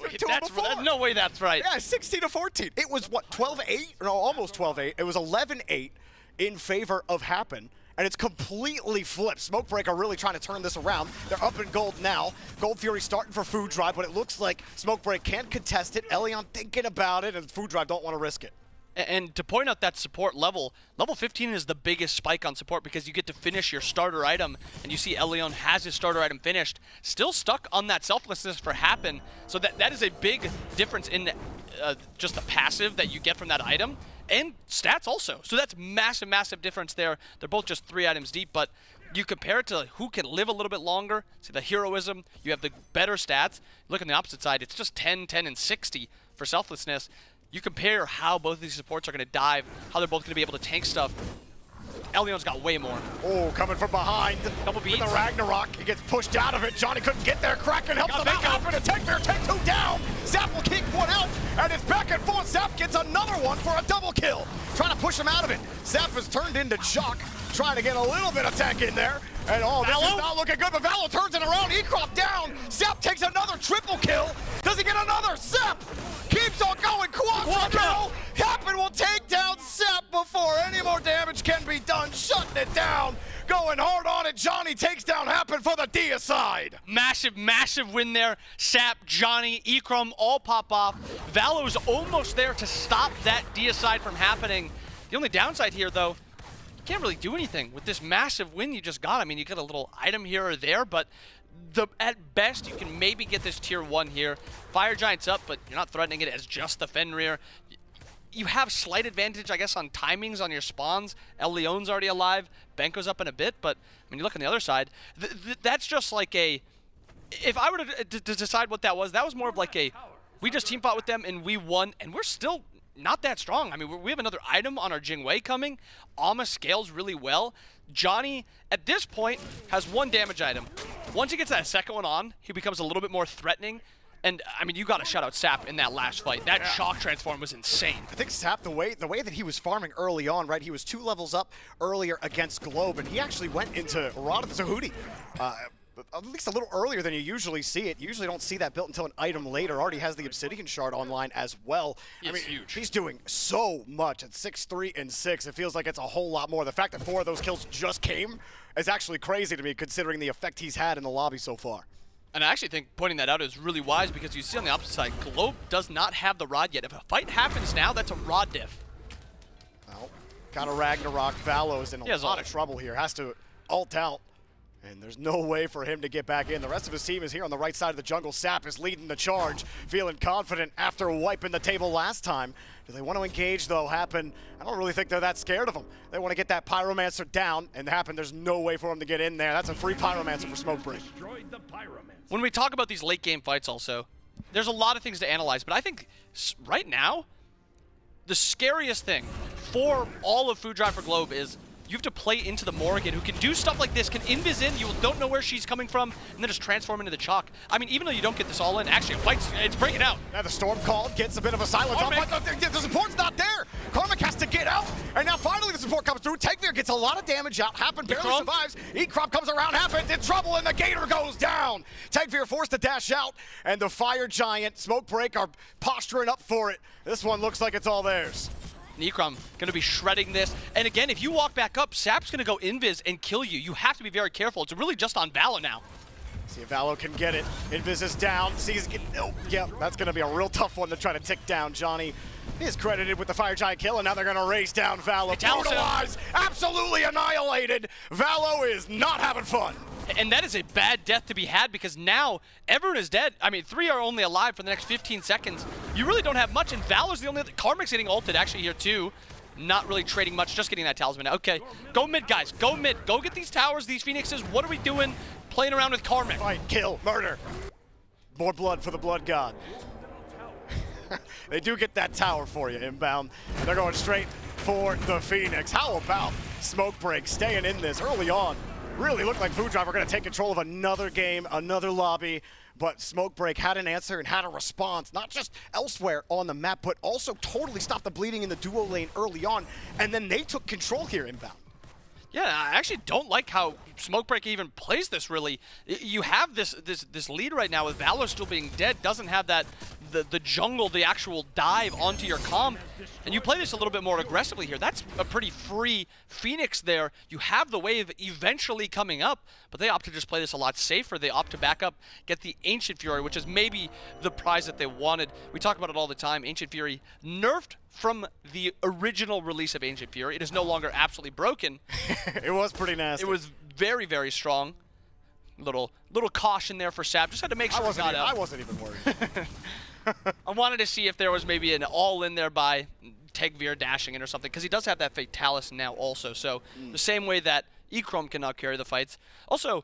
no way that's right. Yeah, 16-14. It was, what, 12-8? No, almost 12-8. It was 11-8 in favor of Happen. And it's completely flipped. Smoke Break are really trying to turn this around. They're up in gold now. Gold Fury starting for Food Drive, but it looks like Smoke Break can't contest it. Elion thinking about it, and Food Drive don't want to risk it. And to point out that support level 15 is the biggest spike on support because you get to finish your starter item, and you see Elion has his starter item finished. Still stuck on that selflessness for Happen, so that is a big difference in just the passive that you get from that item. And stats also. So that's massive, massive difference there. They're both just 3 items deep, but you compare it to who can live a little bit longer. See the heroism, you have the better stats. Look on the opposite side, it's just 10, 10, and 60 for selflessness. You compare how both of these supports are going to dive, how they're both going to be able to tank stuff. Elion's got way more. Oh, coming from behind. Double beats. With the Ragnarok, he gets pushed out of it. Johnny couldn't get there. Kraken helps him out. Happen to take 2 down. Sept will kick 1 out, and it's back and forth. Sept gets another one for a double kill. Trying to push him out of it. Sept has turned into Jock, trying to get a little bit of tech in there. And oh, this is not looking good, but Valo turns it around. Ecrom down. Sept takes another triple kill. Does he get another? Sept keeps on going. Quadra kill. Happen will take down Sept before any more damage can be done. Shutting it down. Going hard on it. Johnny takes down Happen for the deicide. Massive, massive win there. Sept, Johnny, Ecrom all pop off. Valo's almost there to stop that deicide from happening. The only downside here, though, you can't really do anything with this massive win you just got. I mean, you got a little item here or there, but at best, you can maybe get this tier 1 here. Fire Giant's up, but you're not threatening it as just the Fenrir. You have slight advantage, I guess, on timings on your spawns. El Leon's already alive. Benko's up in a bit, but when you look on the other side, that's just like a... If I were to decide what that was more of like a... We just team fought with them and we won, and we're still not that strong. I mean, we have another item on our Jingwei coming. Alma scales really well. Johnny, at this point, has 1 damage item. Once he gets that second one on, he becomes a little bit more threatening. And, I mean, you got to shout out Sept in that last fight. That shock transform was insane. I think Sept, the way that he was farming early on, right? He was 2 levels up earlier against Globe, and he actually went into Rod of Zahudi. At least a little earlier than you usually see it. You usually don't see that built until an item later. Already has the Obsidian Shard online as well. I mean, huge. He's doing so much at 6-3 and 6. It feels like it's a whole lot more. The fact that 4 of those kills just came is actually crazy to me, considering the effect he's had in the lobby so far. And I actually think pointing that out is really wise because you see on the opposite side, Globe does not have the Rod yet. If a fight happens now, that's a Rod diff. Well, got a Ragnarok. Valo's in a lot of trouble here. Has to ult out. And there's no way for him to get back in. The rest of his team is here on the right side of the jungle. Sept is leading the charge, feeling confident after wiping the table last time. Do they want to engage, though? Happen, I don't really think they're that scared of him. They want to get that Pyromancer down, and Happen, there's no way for him to get in there. That's a free Pyromancer for Smokebreak. When we talk about these late game fights also, there's a lot of things to analyze, but I think right now, the scariest thing for all of Food Drive for Globe is you have to play into the Morrigan, who can do stuff like this, can invis in, you don't know where she's coming from, and then just transform into the chalk. I mean, even though you don't get this all in, actually, it's breaking out. Now the Storm called, gets a bit of a silence. The support's not there. Karmic has to get out, and now finally the support comes through. Tegvir gets a lot of damage out. Happen barely survives. Ekrop comes around, Happen in trouble, and the Gator goes down. Tegvir forced to dash out, and the Fire Giant, Smokebreak are posturing up for it. This one looks like it's all theirs. Necrom going to be shredding this. And again, if you walk back up, Sap's going to go invis and kill you. You have to be very careful. It's really just on Valo now. See if Valo can get it. Invis is down. Sees it. Oh, yeah, that's going to be a real tough one to try to tick down. Johnny is credited with the Fire Giant kill, and now they're going to race down Valo. Brutalized, absolutely annihilated. Valo is not having fun. And that is a bad death to be had because now everyone is dead. I mean, 3 are only alive for the next 15 seconds. You really don't have much, and Valor's the only other. Karmic's getting ulted actually here too. Not really trading much, just getting that talisman. Okay, go mid, guys. Go mid. Go get these towers, these Phoenixes. What are we doing playing around with Karmic? Fight, kill, murder. More blood for the Blood God. They do get that tower for you inbound. And they're going straight for the Phoenix. How about Smokebreak staying in this early on? Really looked like Food Drive were going to take control of another game, another lobby, but Smokebreak had an answer and had a response, not just elsewhere on the map, but also totally stopped the bleeding in the duo lane early on, and then they took control here inbound. Yeah, I actually don't like how Smokebreak even plays this, really. You have this lead right now with Valor still being dead, doesn't have that the jungle, the actual dive onto your comp, and you play this a little bit more aggressively here. That's a pretty free Phoenix there. You have the wave eventually coming up, but they opt to just play this a lot safer. They opt to back up, get the Ancient Fury, which is maybe the prize that they wanted. We talk about it all the time. Ancient Fury nerfed from the original release of Ancient Fury. It is no longer absolutely broken. It was pretty nasty. It was very, very strong. Little caution there for Sept. Just had to make sure I wasn't even worried. I wanted to see if there was maybe an all-in there by Tegvir dashing in or something, because he does have that Fatalis now also. So the same way that Echrome cannot carry the fights. Also,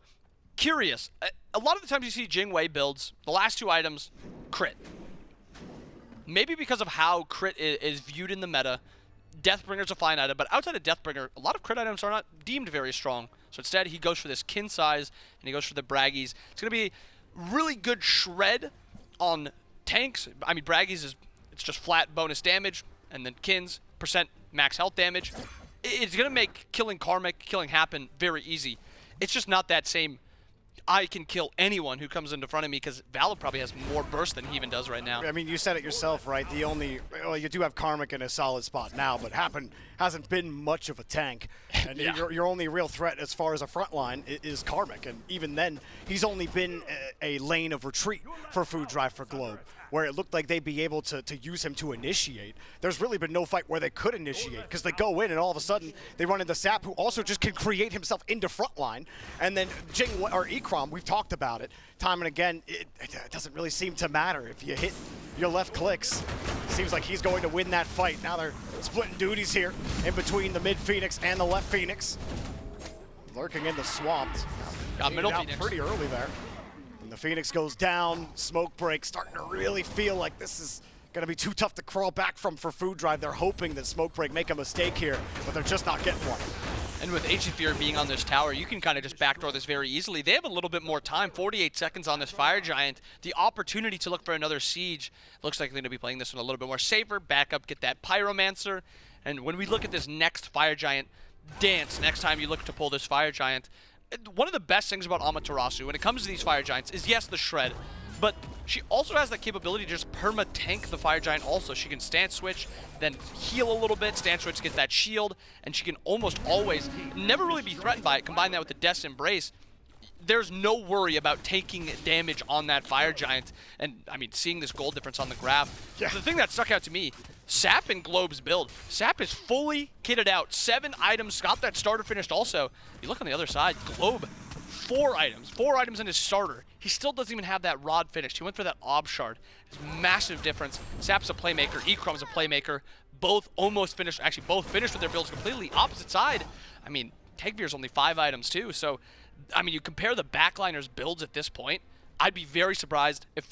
curious, a lot of the times you see Jingwei builds, the last 2 items, crit. Maybe because of how crit is viewed in the meta, Deathbringer's a fine item, but outside of Deathbringer, a lot of crit items are not deemed very strong. So instead, he goes for this kin size, and he goes for the Braggies. It's going to be really good shred on tanks. I mean, Braggies it's just flat bonus damage, and then kins, percent max health damage. It's going to make killing Karmic, killing Happen very easy. It's just not that same, I can kill anyone who comes into front of me, because Valor probably has more burst than he even does right now. I mean, you said it yourself, right? You do have Karmic in a solid spot now, but Happen hasn't been much of a tank. And your only real threat as far as a front line is Karmic. And even then, he's only been a lane of retreat for Food Drive for Globe, where it looked like they'd be able to use him to initiate. There's really been no fight where they could initiate, because they go in and all of a sudden they run into Sept, who also just can create himself into front line. And then Jing or Ikram, we've talked about it time and again, it doesn't really seem to matter. If you hit your left clicks, seems like he's going to win that fight. Now they're splitting duties here in between the mid Phoenix and the left Phoenix. Lurking in the swamp. Got middle out Phoenix pretty early there. And the Phoenix goes down, smoke break, starting to really feel like this is going to be too tough to crawl back from for Food Drive. They're hoping that smoke break make a mistake here, but they're just not getting one. And with HC Fury being on this tower, you can kind of just backdoor this very easily. They have a little bit more time, 48 seconds on this Fire Giant. The opportunity to look for another siege. Looks like they're going to be playing this one a little bit more safer. Back up, get that Pyromancer. And when we look at this next Fire Giant dance, next time you look to pull this Fire Giant, one of the best things about Amaterasu when it comes to these Fire Giants is, yes, the shred, but she also has that capability to just perma-tank the Fire Giant also. She can stand switch, then heal a little bit, stand switch, get that shield, and she can almost always never really be threatened by it. Combine that with the Death's Embrace, there's no worry about taking damage on that Fire Giant. And, I mean, seeing this gold difference on the graph, the thing that stuck out to me, Sept and Globe's build. Sept is fully kitted out. 7 items, got that starter finished also. You look on the other side, Globe, 4 items in his starter. He still doesn't even have that rod finished. He went for that Ob Shard. It's a massive difference. Sept's a playmaker, Ikram's a playmaker. Both almost finished, actually both finished with their builds completely opposite side. I mean, Tegvir's only 5 items too, so, I mean, you compare the backliners' builds at this point, I'd be very surprised if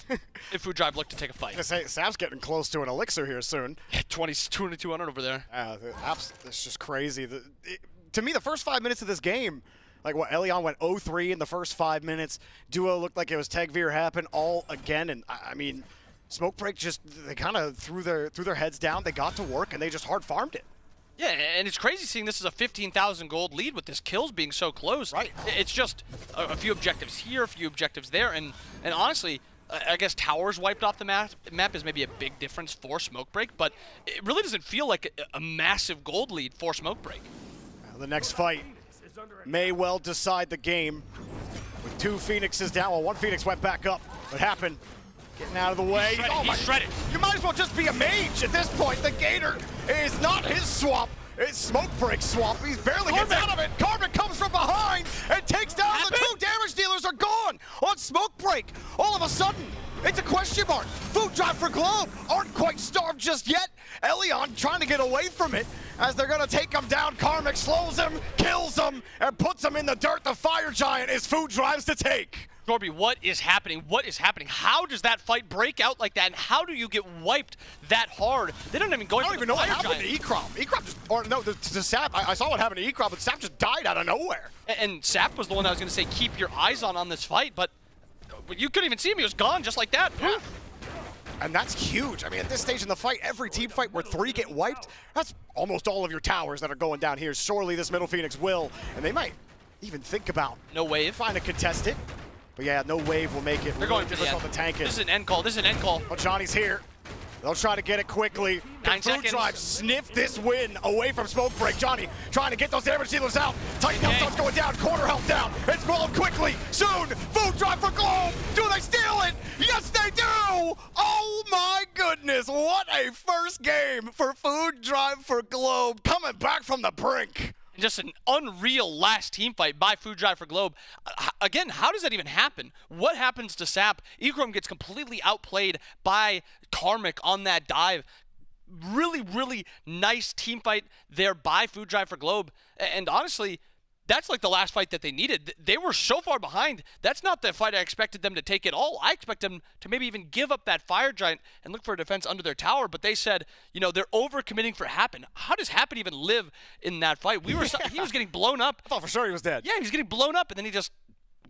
Food Drive looked to take a fight. I say, Sept's getting close to an elixir here soon. Yeah, 2200 over there. It's just crazy. To me, the first 5 minutes of this game, like what, Elion went 0-3 in the first 5 minutes. Duo looked like it was Tegvir happen all again, and I mean, Smoke Break just, they kind of threw their heads down, they got to work, and they just hard farmed it. Yeah, and it's crazy seeing this as a 15,000 gold lead with this kills being so close. Right. It's just a few objectives here, a few objectives there, and honestly, I guess towers wiped off the map is maybe a big difference for Smoke Break, but it really doesn't feel like a massive gold lead for Smoke Break. The next fight may well decide the game. With 2 Phoenixes down, well, 1 Phoenix went back up. What happened? Getting out of the way. He's shredded. You might as well just be a mage at this point. The Gator is not his swamp. It's Smoke Break's swamp. He's barely gets out of it. Karmic comes from behind and takes down the 2 damage dealers are gone on Smoke Break. All of a sudden, it's a question mark. Food Drive for Globe aren't quite starved just yet. Elion trying to get away from it as they're going to take him down. Karmic slows him, kills him, and puts him in the dirt. The Fire Giant is Food Drive's to take. Jorby, what is happening? What is happening? How does that fight break out like that? And how do you get wiped that hard? They don't even go. I don't even know what happened to Ikram. Ikram just, or no, to Sept. I saw what happened to Ikram, but Sept just died out of nowhere. And Sept was the one I was going to say keep your eyes on this fight, but you couldn't even see him. He was gone just like that. Yeah. And that's huge. I mean, at this stage in the fight, every team fight where 3 get wiped, that's almost all of your towers that are going down here. Surely this middle Phoenix will, and they might even think about no wave trying to contest it. But yeah, no wave will make it. They're going for the end. The tank This is an end call. This is an end call. Well, Johnny's here. They'll try to get it quickly. 9 seconds. Food Drive sniff this win away from Smoke Break. Johnny trying to get those damage dealers out. Titan health starts going down. Corner health down. It's rolling quickly. Soon, Food Drive for Globe. Do they steal it? Yes, they do. Oh my goodness. What a first game for Food Drive for Globe. Coming back from the brink. Just an unreal last team fight by Food Drive for Globe. Again, how does that even happen? What happens to Sept? Ikram gets completely outplayed by Karmic on that dive. Really, really nice team fight there by Food Drive for Globe. And honestly, that's like the last fight that they needed. They were so far behind. That's not the fight I expected them to take at all. I expect them to maybe even give up that Fire Giant and look for a defense under their tower. But they said, you know, they're overcommitting for Happen. How does Happen even live in that fight? He was getting blown up. I thought for sure he was dead. Yeah, he was getting blown up, and then he just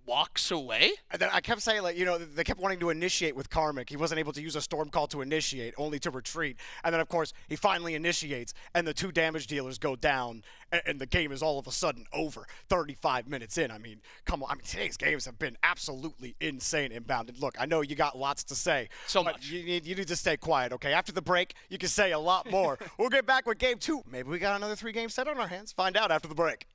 walks away. And then I kept saying, like, you know, they kept wanting to initiate with Karmic. He wasn't able to use a storm call to initiate, only to retreat. And then, of course, he finally initiates, and the 2 damage dealers go down, and the game is all of a sudden over 35 minutes in. I mean, come on. I mean, today's games have been absolutely insane inbound. And look, I know you got lots to say. So but much. You need to stay quiet, okay? After the break, you can say a lot more. We'll get back with game 2. Maybe we got another 3-game set on our hands. Find out after the break.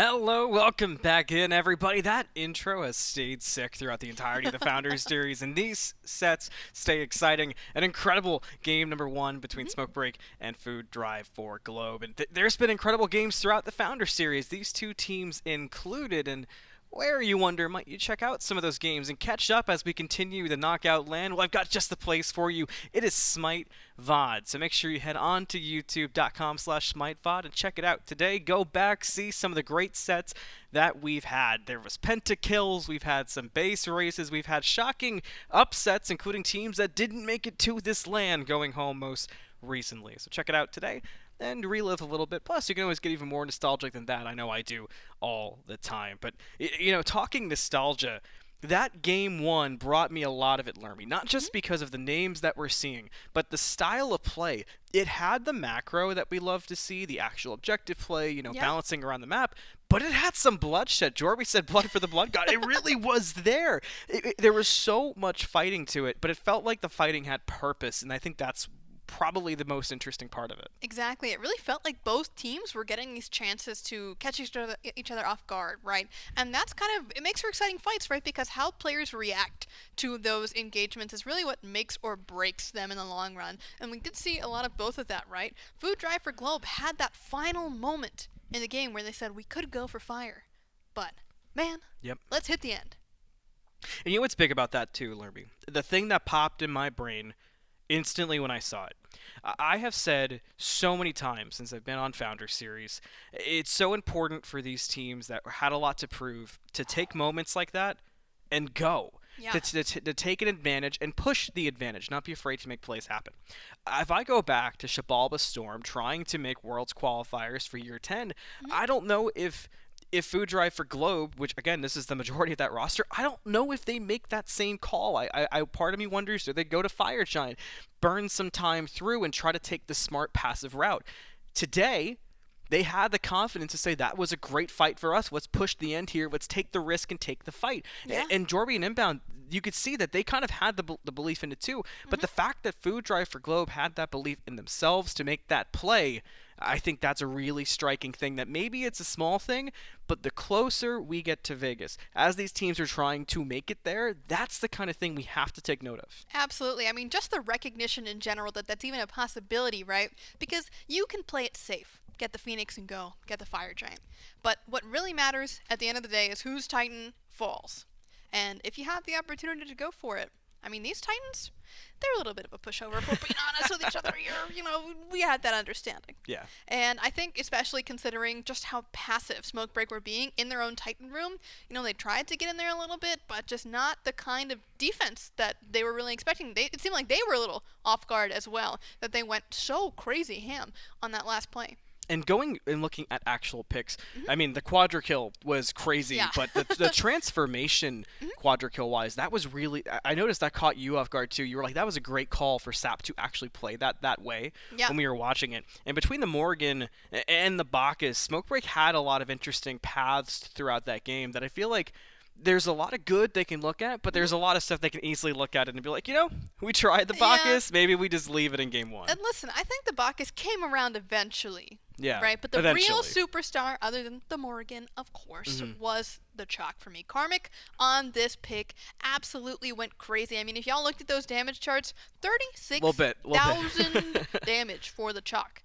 Hello, welcome back in, everybody. That intro has stayed sick throughout the entirety of the Founders Series, and these sets stay exciting. An incredible game number 1 between Smokebreak and Food Drive for Globe. And there's been incredible games throughout the Founders Series, these two teams included, and where, you wonder, might you check out some of those games and catch up as we continue the Knockout LAN? Well, I've got just the place for you. It is Smite VOD. So make sure you head on to youtube.com/SmiteVOD and check it out. Today, go back, see some of the great sets that we've had. There was pentakills, we've had some base races, we've had shocking upsets, including teams that didn't make it to this LAN going home most recently. So check it out today and relive a little bit. Plus, you can always get even more nostalgic than that. I know I do all the time. But, you know, talking nostalgia, that game 1 brought me a lot of it, Lermy. Not just because of the names that we're seeing, but the style of play. It had the macro that we love to see, the actual objective play, you know, balancing around the map. But it had some bloodshed. Jorby said blood for the blood god. It really was there. There was so much fighting to it, but it felt like the fighting had purpose, and I think that's probably the most interesting part of it. Exactly. It really felt like both teams were getting these chances to catch each other off guard, right? And that's kind of, it makes for exciting fights, right? Because how players react to those engagements is really what makes or breaks them in the long run. And we did see a lot of both of that, right? Food Drive for Globe had that final moment in the game where they said, we could go for fire, but man, let's hit the end. And you know what's big about that too, Lerby? The thing that popped in my brain instantly when I saw it. I have said so many times since I've been on Founder Series, it's so important for these teams that had a lot to prove to take moments like that and go. To take an advantage and push the advantage, not be afraid to make plays happen. If I go back to Shabalba Storm trying to make Worlds qualifiers for year 10, I don't know if Food Drive for Globe, which again, this is the majority of that roster, I don't know if they make that same call. I part of me wonders, do they go to Fire Giant, burn some time through, and try to take the smart passive route? Today, they had the confidence to say that was a great fight for us. Let's push the end here. Let's take the risk and take the fight. And Jorby and Inbound, you could see that they kind of had the belief in it too. But the fact that Food Drive for Globe had that belief in themselves to make that play, I think that's a really striking thing, that maybe it's a small thing, but the closer we get to Vegas, as these teams are trying to make it there, that's the kind of thing we have to take note of. Absolutely. I mean, just the recognition in general that that's even a possibility, right? Because you can play it safe. Get the Phoenix and go. Get the Fire Giant. But what really matters at the end of the day is whose Titan falls. And if you have the opportunity to go for it, I mean, these Titans, they're a little bit of a pushover, if we're being honest with each other here. You know, we had that understanding. Yeah. And I think especially considering just how passive Smokebreak were being in their own Titan room, you know, they tried to get in there a little bit, but just not the kind of defense that they were really expecting. It seemed like they were a little off guard as well, that they went so crazy ham on that last play. And going and looking at actual picks, I mean, the quadra kill was crazy, but the transformation quadra kill wise, that was really, I noticed that caught you off guard too. You were like, that was a great call for Sept to actually play that way when we were watching it. And between the Morgan and the Bacchus, Smokebreak had a lot of interesting paths throughout that game that I feel like there's a lot of good they can look at, but there's a lot of stuff they can easily look at it and be like, you know, we tried the Bacchus, maybe we just leave it in game 1. And listen, I think the Bacchus came around eventually. Yeah, right, but the real superstar, other than the Morgan, of course, was the chalk for me. Karmic on this pick absolutely went crazy. I mean, if y'all looked at those damage charts, 36,000 damage for the chalk.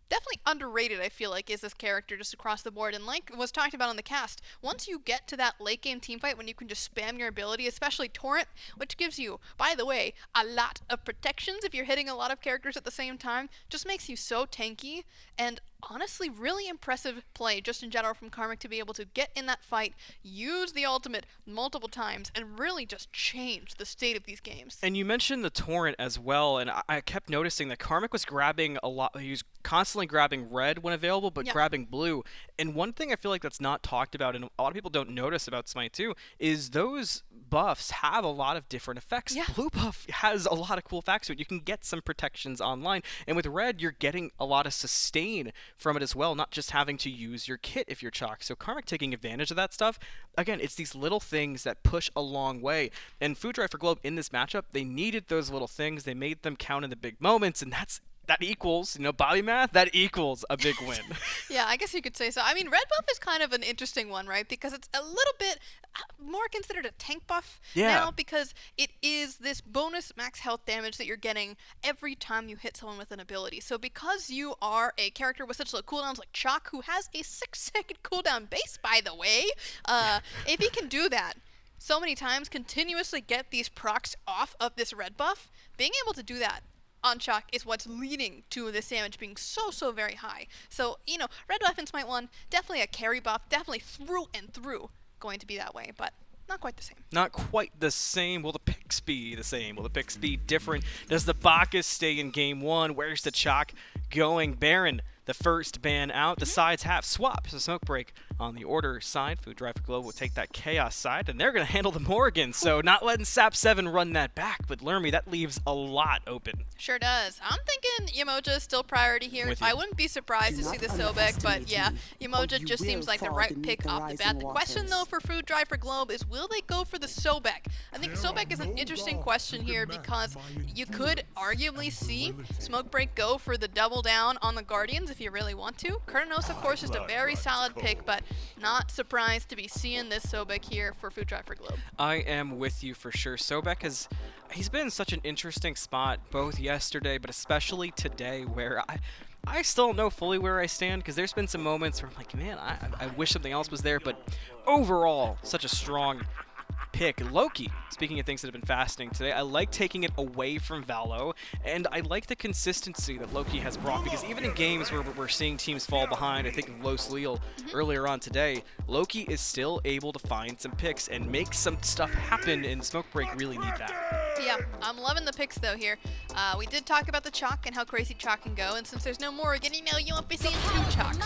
Definitely underrated, I feel like, is this character just across the board. And like was talked about on the cast, once you get to that late game teamfight when you can just spam your ability, especially Torrent, which gives you, by the way, a lot of protections if you're hitting a lot of characters at the same time, just makes you so tanky. And honestly, really impressive play just in general from Karmic to be able to get in that fight, use the ultimate multiple times, and really just change the state of these games. And you mentioned the Torrent as well, and I kept noticing that Karmic was grabbing a lot. He was constantly grabbing red when available, but grabbing blue. And one thing I feel like that's not talked about, and a lot of people don't notice about Smite 2, is those buffs have a lot of different effects. Blue buff has a lot of cool facts to it. You can get some protections online, and with red, you're getting a lot of sustain from it as well, not just having to use your kit if you're chalk. So Karmic taking advantage of that stuff, again, it's these little things that push a long way. And Food Drive for Globe in this matchup, they needed those little things. They made them count in the big moments, and that's that equals, Bobby math, that equals a big win. Yeah, I guess you could say so. I mean, red buff is kind of an interesting one, right? Because it's a little bit more considered a tank buff now, because it is this bonus max health damage that you're getting every time you hit someone with an ability. So because you are a character with such low cooldowns like Chalk, who has a 6-second cooldown base, by the way, if he can do that so many times, continuously get these procs off of this red buff, being able to do that on Chalk is what's leading to this damage being so very high. So, red buff in Smite 1, definitely a carry buff, definitely through and through going to be that way, but not quite the same. Not quite the same. Will the picks be the same? Will the picks be different? Does the Bacchus stay in game 1? Where's the Chalk going? Baron, the first ban out. The sides have swapped. So Smoke Break on the order side. Food Drive for Globe will take that Chaos side, and they're going to handle the Morgan. So not letting Sap 7 run that back, but Lermy, that leaves a lot open. Sure does. I'm thinking Yemoja is still priority here. I wouldn't be surprised to see the Sobek, but yeah, Yemoja just seems like the right pick off the bat. The question, though, for Food Drive for Globe is, will they go for the Sobek? I think Sobek is an interesting question here, because you could arguably see Smoke Break go for the double down on the Guardians if you really want to. Kurnos, of course, is a very solid pick, but not surprised to be seeing this Sobek here for Food Drive for Globe. I am with you for sure. Sobek he's been in such an interesting spot both yesterday, but especially today, where I still don't know fully where I stand, because there's been some moments where I'm like, man, I wish something else was there, but overall, such a strong pick. Loki, speaking of things that have been fascinating today, I like taking it away from Valo, and I like the consistency that Loki has brought, because even in games where we're seeing teams fall behind, I think of Los Leal earlier on today, Loki is still able to find some picks and make some stuff happen, and Smoke Break really need that. Yeah, I'm loving the picks though here. We did talk about the Chalk and how crazy Chalk can go, and since there's no Morgan, you won't be seeing 2 Chalks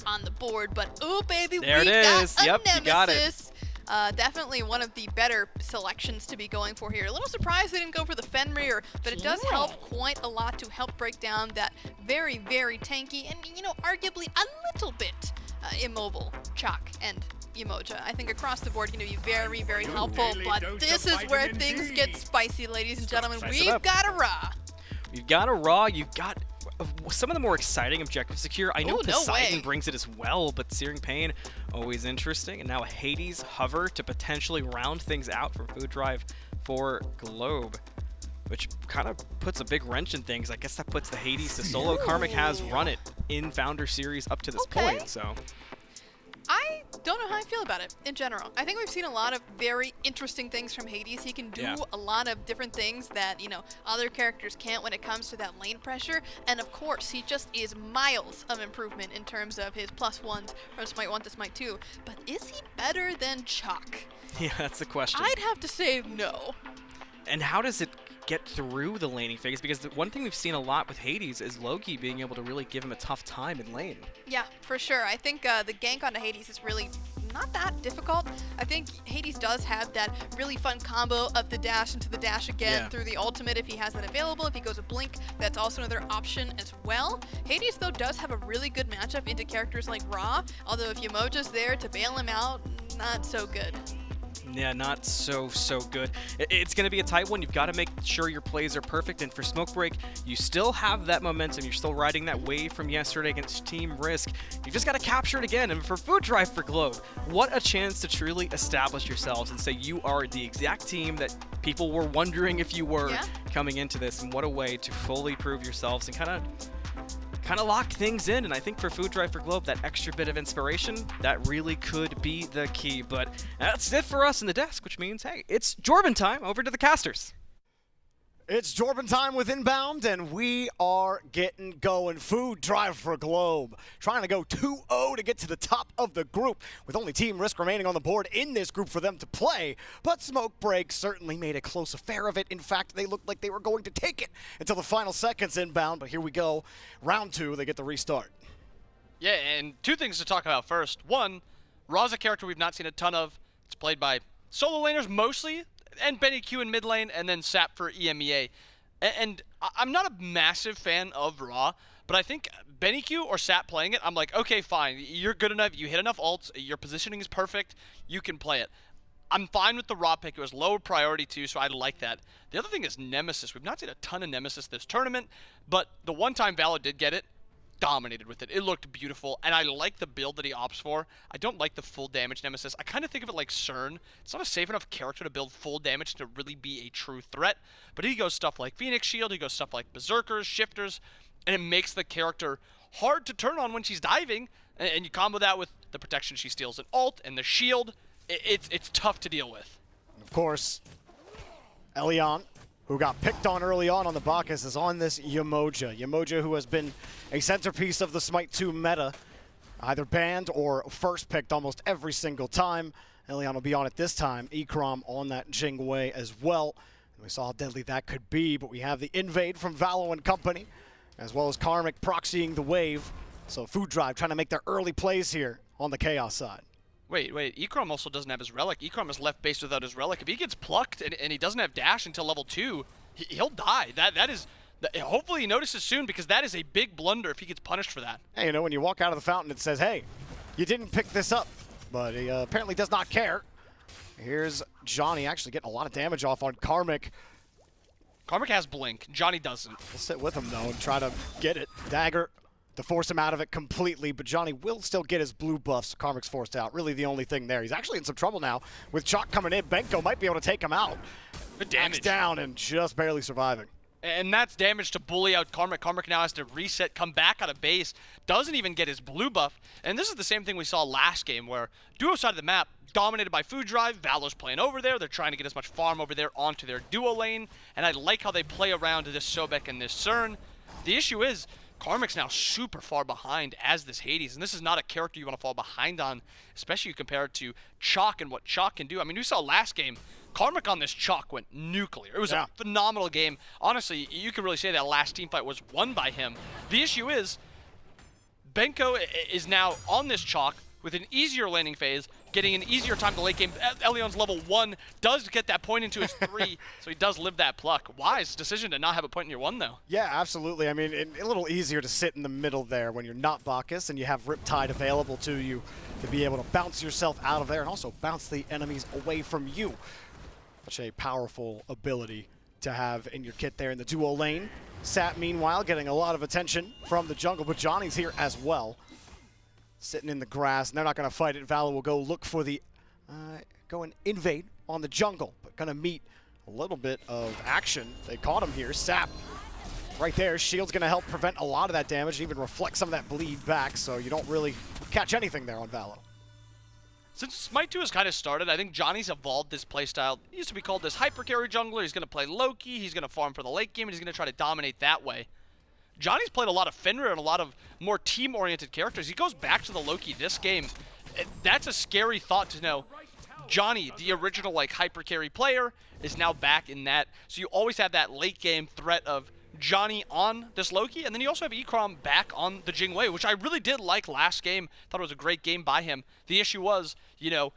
on the board, but oh baby, we got a Nemesis. You got it. Definitely one of the better selections to be going for here. A little surprised they didn't go for the Fenrir, but it does help quite a lot to help break down that very tanky and, arguably a little bit immobile Chalk and Yemoja. I think across the board going to be very helpful, but this is where things get spicy, ladies and gentlemen. We've got a Ra. You've got a Ra, you've got some of the more exciting objectives secure. I know Poseidon brings it as well, but Searing Pain, always interesting. And now a Hades Hover to potentially round things out for Food Drive for Globe, which kind of puts a big wrench in things. I guess that puts the Hades to solo. Karmic has run it in Founder Series up to this point, so. I don't know how I feel about it in general. I think we've seen a lot of very interesting things from Hades. He can do a lot of different things that, other characters can't when it comes to that lane pressure. And of course, he just is miles of improvement in terms of his +1s from Smite 1 to Smite 2. But is he better than Chalk? Yeah, that's the question. I'd have to say no. And how does it get through the laning phase? Because the one thing we've seen a lot with Hades is Loki being able to really give him a tough time in lane. Yeah, for sure. I think the gank onto Hades is really not that difficult. I think Hades does have that really fun combo of the dash into the dash again through the ultimate if he has that available. If he goes a blink, that's also another option as well. Hades, though, does have a really good matchup into characters like Ra, although if Yemoja's there to bail him out, not so good. Yeah, not so good. It's going to be a tight one. You've got to make sure your plays are perfect. And for Smoke Break, you still have that momentum. You're still riding that wave from yesterday against Team Risk. You just got to capture it again. And for Food Drive for Globe, what a chance to truly establish yourselves and say you are the exact team that people were wondering if you were coming into this. And what a way to fully prove yourselves and kind of lock things in. And I think for Food Drive for Globe, that extra bit of inspiration, that really could be the key. But that's it for us in the desk, which means, hey, it's Jorban time. Over to the casters. It's Jorban time with Inbound, and we are getting going. Food Drive for Globe, trying to go 2-0 to get to the top of the group, with only Team Risk remaining on the board in this group for them to play. But Smoke Break certainly made a close affair of it. In fact, they looked like they were going to take it until the final seconds. Inbound, but here we go. Round 2, they get the restart. Yeah, and 2 things to talk about first. One, Ra's a character we've not seen a ton of. It's played by solo laners mostly, and Benny Q in mid lane, and then Sept for EMEA. And I'm not a massive fan of Ra, but I think Benny Q or Sept playing it, I'm like, okay, fine. You're good enough. You hit enough ults. Your positioning is perfect. You can play it. I'm fine with the raw pick. It was lower priority too, so I like that. The other thing is Nemesis. We've not seen a ton of Nemesis this tournament, but the one time Valo did get it, dominated with it. It looked beautiful, and I like the build that he opts for. I don't like the full damage Nemesis. I kind of think of it like CERN. It's not a safe enough character to build full damage to really be a true threat, but he goes stuff like Phoenix Shield, he goes stuff like Berserkers, Shifters, and it makes the character hard to turn on when she's diving, and you combo that with the protection she steals in ult and the shield. It's tough to deal with. Of course, Elion, who got picked on early on the Bacchus, is on this Yemoja. Yemoja, who has been a centerpiece of the Smite 2 meta, either banned or first picked almost every single time. Elion will be on it this time. Ikram on that Jingwei as well. And we saw how deadly that could be, but we have the invade from Valo and company, as well as Karmic proxying the wave. So Food Drive trying to make their early plays here on the Chaos side. Wait, Ikram also doesn't have his relic. Ikram is left base without his relic. If he gets plucked and he doesn't have dash until level 2, he'll die. That is, hopefully he notices soon, because that is a big blunder if he gets punished for that. Hey, you know, when you walk out of the fountain, it says, hey, you didn't pick this up, but he apparently does not care. Here's Johnny actually getting a lot of damage off on Karmic. Karmic has blink. Johnny doesn't. We'll sit with him, though, and try to get it. Dagger to force him out of it completely, but Johnny will still get his blue buffs. Karmic's forced out. Really the only thing there. He's actually in some trouble now. With Chalk coming in, Benko might be able to take him out. Good damage. Max down and just barely surviving. And that's damage to bully out Karmic. Karmic now has to reset, come back out of base, doesn't even get his blue buff. And this is the same thing we saw last game, where duo side of the map, dominated by Food Drive, Valo's playing over there. They're trying to get as much farm over there onto their duo lane. And I like how they play around this Sobek and this CERN. The issue is, Karmic's now super far behind as this Hades, and this is not a character you want to fall behind on, especially compared to Chalk and what Chalk can do. I mean, we saw last game, Karmic on this Chalk went nuclear. It was a phenomenal game. Honestly, you could really say that last team fight was won by him. The issue is, Benko is now on this Chalk with an easier laning phase, getting an easier time to late game. Elion's level 1, does get that point into his 3, so he does live that pluck. Wise decision to not have a point in your 1, though. Yeah, absolutely. I mean, a little easier to sit in the middle there when you're not Bacchus and you have Riptide available to you to be able to bounce yourself out of there and also bounce the enemies away from you. Such a powerful ability to have in your kit there in the duo lane. Sept, meanwhile, getting a lot of attention from the jungle, but Johnny's here as well. Sitting in the grass, and they're not going to fight it. Valo will go look for the, go and invade on the jungle, but going to meet a little bit of action. They caught him here. Sept right there. Shield's going to help prevent a lot of that damage, even reflect some of that bleed back, so you don't really catch anything there on Valo. Since Smite 2 has kind of started, I think Johnny's evolved this playstyle. He used to be called this hyper carry jungler. He's going to play Loki, he's going to farm for the late game, and he's going to try to dominate that way. Johnny's played a lot of Fenrir and a lot of more team-oriented characters. He goes back to the Loki this game. That's a scary thought to know. Johnny, the original like hyper carry player, is now back in that. So you always have that late game threat of Johnny on this Loki, and then you also have Ikram back on the Jingwei, which I really did like last game. Thought it was a great game by him. The issue was, you know,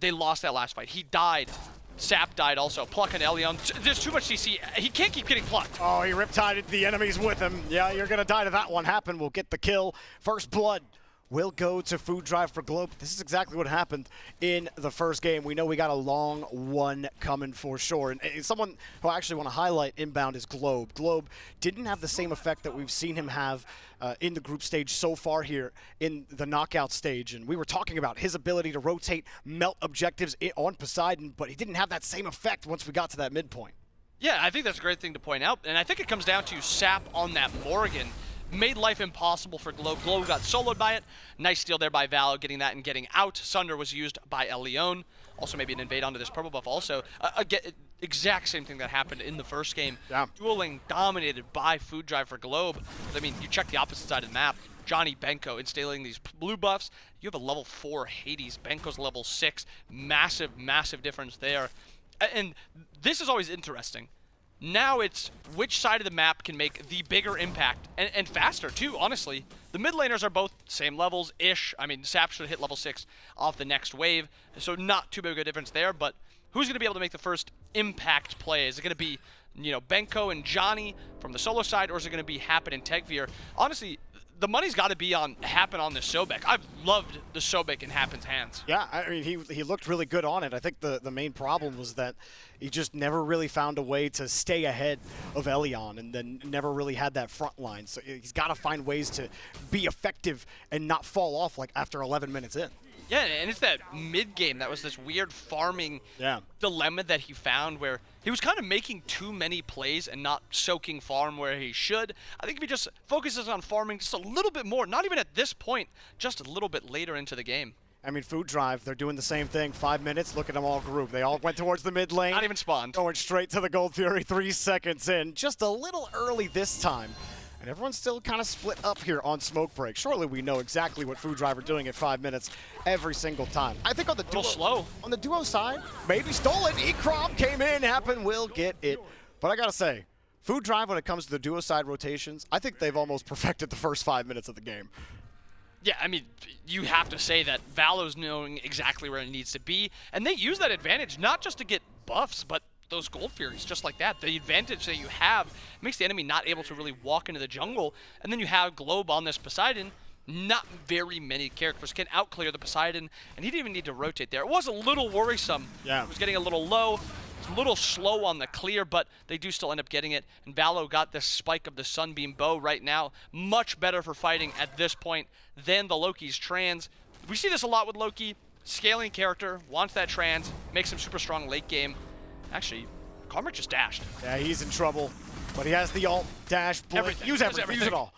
they lost that last fight. He died. Sept died also. Pluck and Elion. There's too much CC. He can't keep getting plucked. Oh, he riptided the enemies with him. Yeah, you're going to die to that one. Happen. We'll get the kill. First blood will go to Food Drive for Globe. This is exactly what happened in the first game. We know we got a long one coming for sure. And someone who I actually want to highlight inbound is Globe. Globe didn't have the same effect that we've seen him have in the group stage so far here in the knockout stage. And we were talking about his ability to rotate, melt objectives on Poseidon, but he didn't have that same effect once we got to that midpoint. Yeah, I think that's a great thing to point out. And I think it comes down to Sept on that Morgan. Made life impossible for Globe. Globe got soloed by it. Nice steal there by Valo, getting that and getting out. Sunder was used by Elion. Also maybe an invade onto this purple buff also. Again, exact same thing that happened in the first game. Yeah. Dueling dominated by Food Drive for Globe. I mean, you check the opposite side of the map. Johnny, Benko installing these blue buffs. You have a level 4 Hades. Benko's level 6. Massive, massive difference there. And this is always interesting. Now it's which side of the map can make the bigger impact, and faster too, honestly. The mid laners are both same levels-ish. I mean, Sept should hit level 6 off the next wave, so not too big of a difference there, but who's going to be able to make the first impact play? Is it going to be, you know, Benko and Johnny from the solo side, or is it going to be Happen and Tegvir? Honestly, the money's got to be on Happen on the Sobek. I've loved the Sobek in Happen's hands. Yeah, I mean, he looked really good on it. I think the main problem was that he just never really found a way to stay ahead of Elion, and then never really had that front line. So he's got to find ways to be effective and not fall off like after 11 minutes in. Yeah, and it's that mid-game that was this weird farming dilemma that he found where he was kind of making too many plays and not soaking farm where he should. I think if he just focuses on farming just a little bit more, not even at this point, just a little bit later into the game. I mean, Food Drive, they're doing the same thing. 5 minutes, look at them all grouped. They all went towards the mid lane. Not even spawned. Going straight to the Gold Fury, 3 seconds in. Just a little early this time. And everyone's still kind of split up here on Smoke Break. Surely we know exactly what Food Drive are doing at 5 minutes every single time. I think on the duo, slow. On the duo side, maybe stolen. Ekrom came in, Happen will get it. But I gotta say, Food Drive, when it comes to the duo side rotations, I think they've almost perfected the first 5 minutes of the game. Yeah, I mean, you have to say that Valo's knowing exactly where it needs to be, and they use that advantage not just to get buffs, but those Gold Furies, just like that. The advantage that you have makes the enemy not able to really walk into the jungle, and then you have Globe on this Poseidon. Not very many characters can outclear the Poseidon, and he didn't even need to rotate there. It was a little worrisome. Yeah. It was getting a little low. It's a little slow on the clear, but they do still end up getting it. And Valo got this spike of the Sunbeam Bow right now. Much better for fighting at this point than the Loki's Trans. We see this a lot with Loki. Scaling character, wants that Trans, makes him super strong late game. Actually, Karmic just dashed. Yeah, he's in trouble, but he has the ult, dash, blink. Everything. Use Does everything, use it all.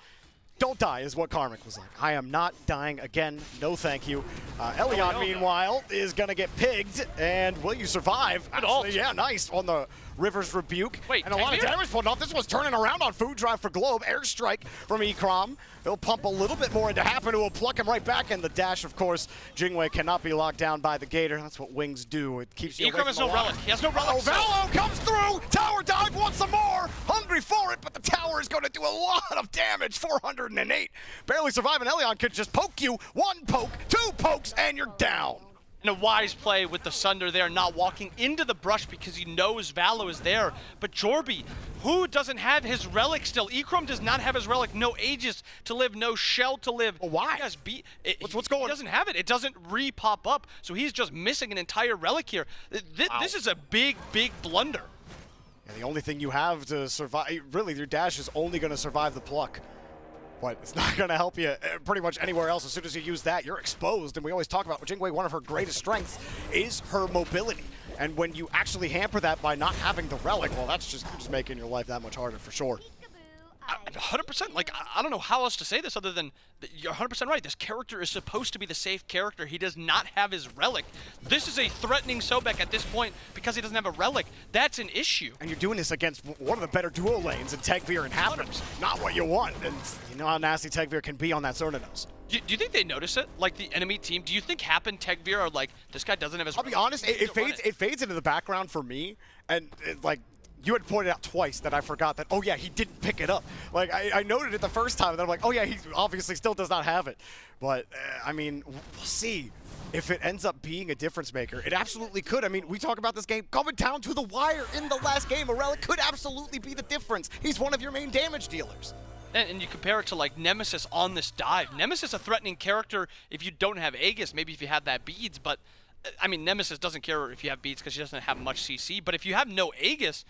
Don't die is what Karmic was like. I am not dying again, no thank you. Elion, meanwhile, is gonna get pigged, and will you survive? Actually, yeah, nice on the River's Rebuke. Wait, and a lot of damage pulled off. This one's turning around on Food Drive for Globe. Airstrike from Ekrom. He'll pump a little bit more into Happen, who will pluck him right back, and the dash, of course, Jingwei cannot be locked down by the Gator. That's what wings do. It keeps you away Ekrom has from no the line. relic. He has no relic. Oh, Valo comes through! Tower dive once some more! Hungry for it, but the tower is going to do a lot of damage. 408. Barely surviving. Elion could just poke you. 1 poke, 2 pokes, and you're down. And a wise play with the Sunder there, not walking into the brush because he knows Valo is there. But Jorby, who doesn't have his relic still? Ekrom does not have his relic. No Aegis to live, no Shell to live. Well, why? What's going on? He doesn't have it. It doesn't re-pop up. So he's just missing an entire relic here. This is a big, big blunder. And the only thing you have to survive, really, your dash is only going to survive the pluck. But it's not going to help you pretty much anywhere else. As soon as you use that, you're exposed. And we always talk about with Jingwei, one of her greatest strengths is her mobility. And when you actually hamper that by not having the relic, well, that's just making your life that much harder for sure. 100%. Like, I don't know how else to say this other than you're 100% right. This character is supposed to be the safe character. He does not have his relic. This is a threatening Sobek at this point because he doesn't have a relic. That's an issue. And you're doing this against one of the better duo lanes in Tegveer and Happen. Not what you want. And you know how nasty Tegveer can be on that Cernanos. Do you think they notice it? Like the enemy team? Do you think Happen, Tegveer are like, this guy doesn't have his I'll be honest, it fades into the background for me. And like, you had pointed out twice that I forgot that, oh yeah, he didn't pick it up. Like, I noted it the first time, and then I'm like, oh yeah, he obviously still does not have it. But, I mean, we'll see if it ends up being a difference maker. It absolutely could. I mean, we talk about this game coming down to the wire in the last game. A relic could absolutely be the difference. He's one of your main damage dealers. And you compare it to like Nemesis on this dive. Nemesis a threatening character if you don't have Aegis, maybe if you have that beads, but I mean, Nemesis doesn't care if you have beads because she doesn't have much CC, but if you have no Aegis,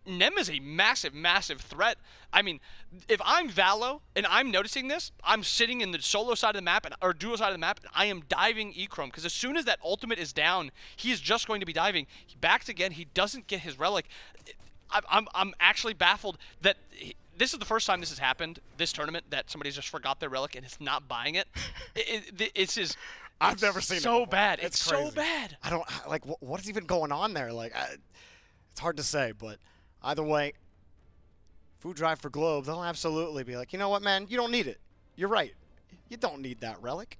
Nem is a massive, massive threat. I mean, if I'm Valo and I'm noticing this, I'm sitting in the solo side of the map or duo side of the map, and I am diving Ekrom because as soon as that ultimate is down, he is just going to be diving. He backs again. He doesn't get his relic. I'm actually baffled that this is the first time this has happened this tournament that somebody's just forgot their relic and is not buying it. It's just. I've never seen it. So bad. It's so bad. I don't like what's even going on there. Like, it's hard to say, but either way, Food Drive for Globe, they'll absolutely be like, you know what, man, you don't need it. You're right. You don't need that relic.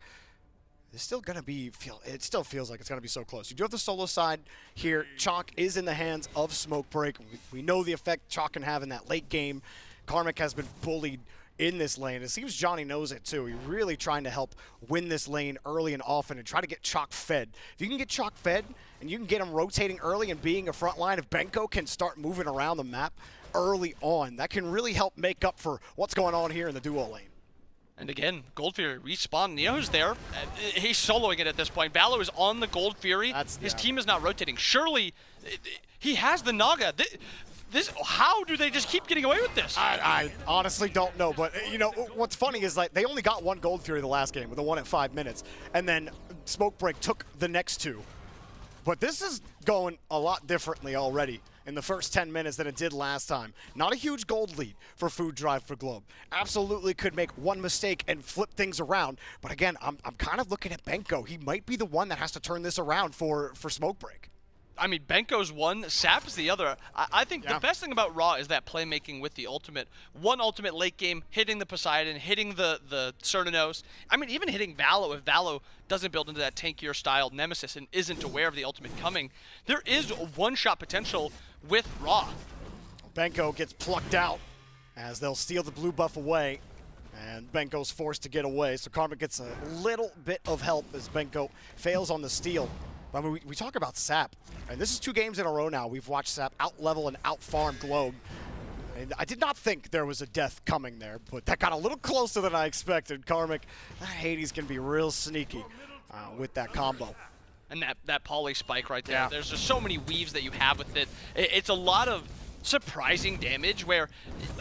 It's still gonna be it still feels like it's gonna be so close. You do have the solo side here. Chalk is in the hands of Smoke Break. We know the effect Chalk can have in that late game. Karmic has been bullied in this lane. It seems Johnny knows it too. He's really trying to help win this lane early and often and try to get Chalk fed. If you can get Chalk fed and you can get him rotating early and being a front line, if Benko can start moving around the map early on, that can really help make up for what's going on here in the duo lane. And again, Gold Fury respawn. You know who's there? He's soloing it at this point. Valo is on the Gold Fury. His team is not rotating. Surely, he has the Naga. How do they just keep getting away with this? I honestly don't know, but you know what's funny is like they only got one Gold Fury the last game with the one at 5 minutes, and then Smoke Break took the next 2. But this is going a lot differently already in the first 10 minutes than it did last time. Not a huge gold lead for Food Drive for Globe. Absolutely could make one mistake and flip things around. But again, I'm kind of looking at Benko. He might be the one that has to turn this around for Smoke Break. I mean, Benko's one, Sept is the other. I think the best thing about Raw is that playmaking with the ultimate. One ultimate late game, hitting the Poseidon, hitting the Cernanos. I mean, even hitting Valo if Valo doesn't build into that tankier style Nemesis and isn't aware of the ultimate coming. There is one-shot potential with Raw. Benko gets plucked out as they'll steal the blue buff away. And Benko's forced to get away. So Karmic gets a little bit of help as Benko fails on the steal. I mean, we talk about Sept, and this is 2 games in a row now. We've watched Sept out-level and out-farm Globe. And I did not think there was a death coming there, but that got a little closer than I expected. Karmic, Hades can be real sneaky with that combo. And that poly spike right there. There's just so many weaves that you have with it. It's a lot of surprising damage where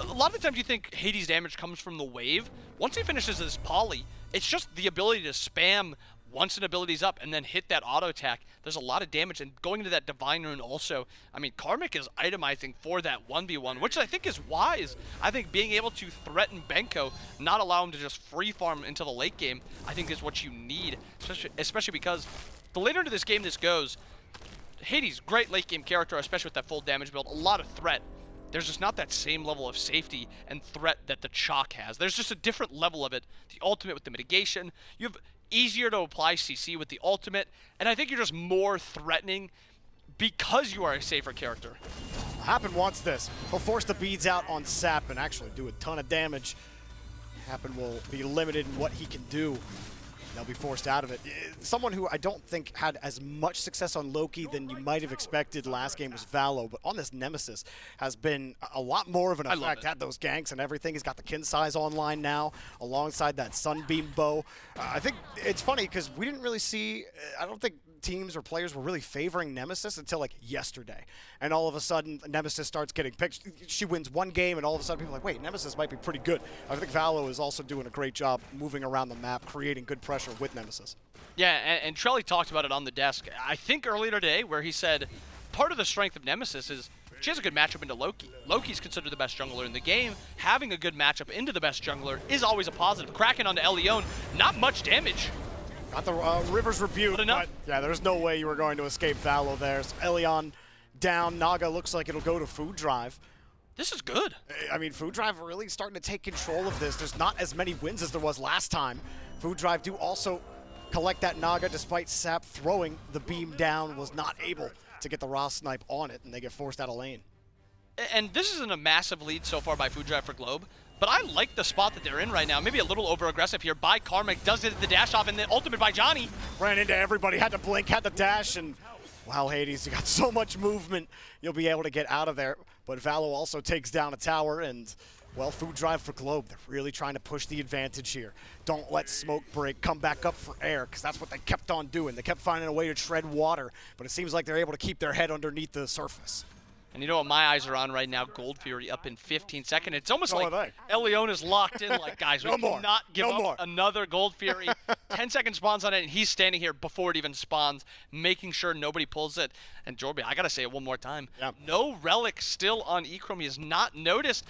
a lot of the times you think Hades damage comes from the wave. Once he finishes this poly, it's just the ability to spam once an ability's up and then hit that auto attack. There's a lot of damage, and going into that Divine Rune also. I mean, Karmic is itemizing for that 1v1, which I think is wise. I think being able to threaten Benko, not allow him to just free farm into the late game, I think is what you need, especially because the later into this game this goes, Hades, great late game character, especially with that full damage build, a lot of threat. There's just not that same level of safety and threat that the Chalk has. There's just a different level of it. The ultimate with the mitigation, you have easier to apply CC with the ultimate, and I think you're just more threatening because you are a safer character. Happen wants this. He'll force the beads out on Sap and actually do a ton of damage. Happen will be limited in what he can do. They'll be forced out of it. Someone who I don't think had as much success on Loki than you might have expected last game was Valo, but on this Nemesis has been a lot more of an effect. Had those ganks and everything. He's got the kin size online now, alongside that Sunbeam bow. I think it's funny because we didn't really see, I don't think teams or players were really favoring Nemesis until like yesterday. And all of a sudden, Nemesis starts getting picked. She wins one game, and all of a sudden people are like, wait, Nemesis might be pretty good. I think Valo is also doing a great job moving around the map, creating good pressure with Nemesis. Yeah, and Trelly talked about it on the desk, I think earlier today, where he said part of the strength of Nemesis is she has a good matchup into Loki. Loki's considered the best jungler in the game. Having a good matchup into the best jungler is always a positive. Cracking onto Elion, not much damage. Got the River's Rebuke, but yeah, there's no way you were going to escape Valo there. So Elion down. Naga looks like it'll go to Food Drive. This is good. I mean, Food Drive really starting to take control of this. There's not as many wins as there was last time. Food Drive do also collect that Naga, despite Sap throwing the beam down, was not able to get the raw snipe on it, and they get forced out of lane. And this isn't a massive lead so far by Food Drive for Globe, but I like the spot that they're in right now. Maybe a little over-aggressive here by Karmic. Does it the dash off, and the ultimate by Johnny. Ran into everybody, had to blink, had to dash, and wow, Hades, you got so much movement, you'll be able to get out of there. But Valo also takes down a tower, and well, Food Drive for Globe, they're really trying to push the advantage here. Don't let Smoke Break come back up for air, because that's what they kept on doing. They kept finding a way to tread water, but it seems like they're able to keep their head underneath the surface. And you know what my eyes are on right now? Gold Fury up in 15 seconds. It's almost like Elion is locked in, like, guys, we cannot give up another Gold Fury. 10 seconds spawns on it, and he's standing here before it even spawns, making sure nobody pulls it. And Jorby, I got to say it one more time. Yeah. No Relic still on Echrome. He has not noticed.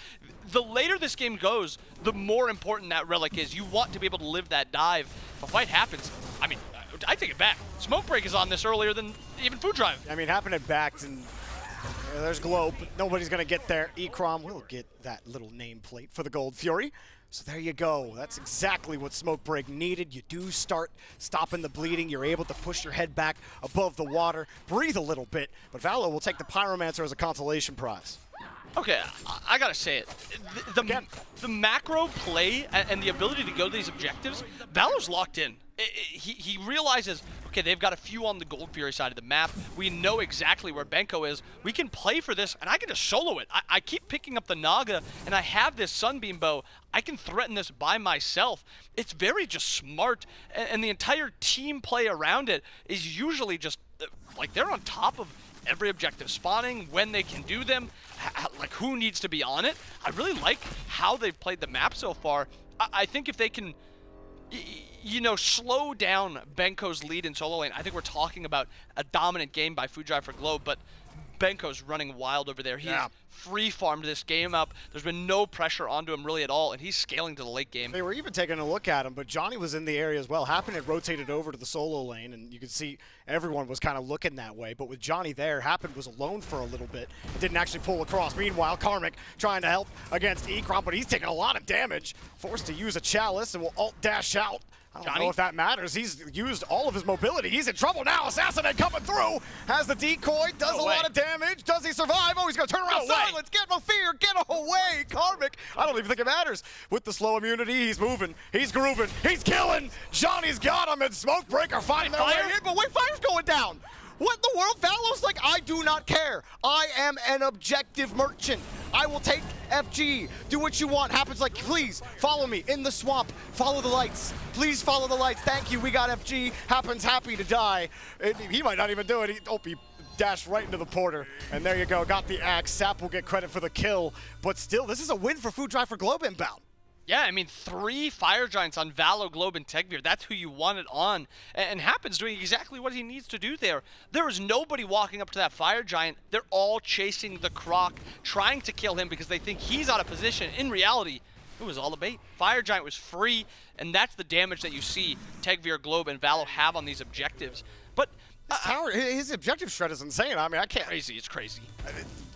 The later this game goes, the more important that Relic is. You want to be able to live that dive. If a fight happens, I mean, I take it back. Smoke Break is on this earlier than even Food Drive. I mean, happened at backed, and there's Globe, but nobody's going to get there. Ecrom will get that little nameplate for the Gold Fury. So there you go. That's exactly what Smoke Break needed. You do start stopping the bleeding. You're able to push your head back above the water, breathe a little bit. But Valo will take the Pyromancer as a consolation prize. Okay, I gotta say it. The macro play and the ability to go to these objectives, Valor's locked in. He realizes, okay, they've got a few on the Gold Fury side of the map. We know exactly where Benko is. We can play for this, and I can just solo it. I keep picking up the Naga, and I have this Sunbeam bow. I can threaten this by myself. It's very just smart, and the entire team play around it is usually just, like, they're on top of every objective spawning, when they can do them, like who needs to be on it. I really like how they've played the map so far. I think if they can, you know, slow down Benko's lead in solo lane, I think we're talking about a dominant game by Foodrive for Globe, but Benko's running wild over there. He's free farmed this game up. There's been no pressure onto him really at all, and he's scaling to the late game. They were even taking a look at him, but Johnny was in the area as well. Happen had rotated over to the solo lane, and you could see everyone was kind of looking that way. But with Johnny there, Happen was alone for a little bit. Didn't actually pull across. Meanwhile, Karmic trying to help against Ekron, but he's taking a lot of damage. Forced to use a chalice and will alt-dash out. I don't know if that matters. He's used all of his mobility. He's in trouble now. Assassinate coming through. Has the decoy. Does a lot of damage. Does he survive? Oh, he's going to turn around. Silence. Get no fear. Get away. Karmic. I don't even think it matters. With the slow immunity, he's moving. He's grooving. He's killing. Johnny's got him. And Smokebreaker finding their way in. But wait, fire's going down. What in the world? Valo's like, I do not care. I am an objective merchant. I will take FG. Do what you want. Happens like, please follow me in the swamp. Follow the lights. Please follow the lights. Thank you. We got FG. Happens happy to die. He might not even do it. He dashed right into the porter. And there you go. Got the axe. Sap will get credit for the kill. But still, this is a win for Foodrive for Globe inbound. Yeah, I mean, 3 Fire Giants on Valo, Globe, and Tegvir. That's who you want it on. And Happens doing exactly what he needs to do there. There is nobody walking up to that Fire Giant. They're all chasing the Croc, trying to kill him because they think he's out of position. In reality, it was all a bait. Fire Giant was free, and that's the damage that you see Tegvir, Globe, and Valo have on these objectives. But his objective shred is insane. I mean, I can't. Crazy, it's crazy.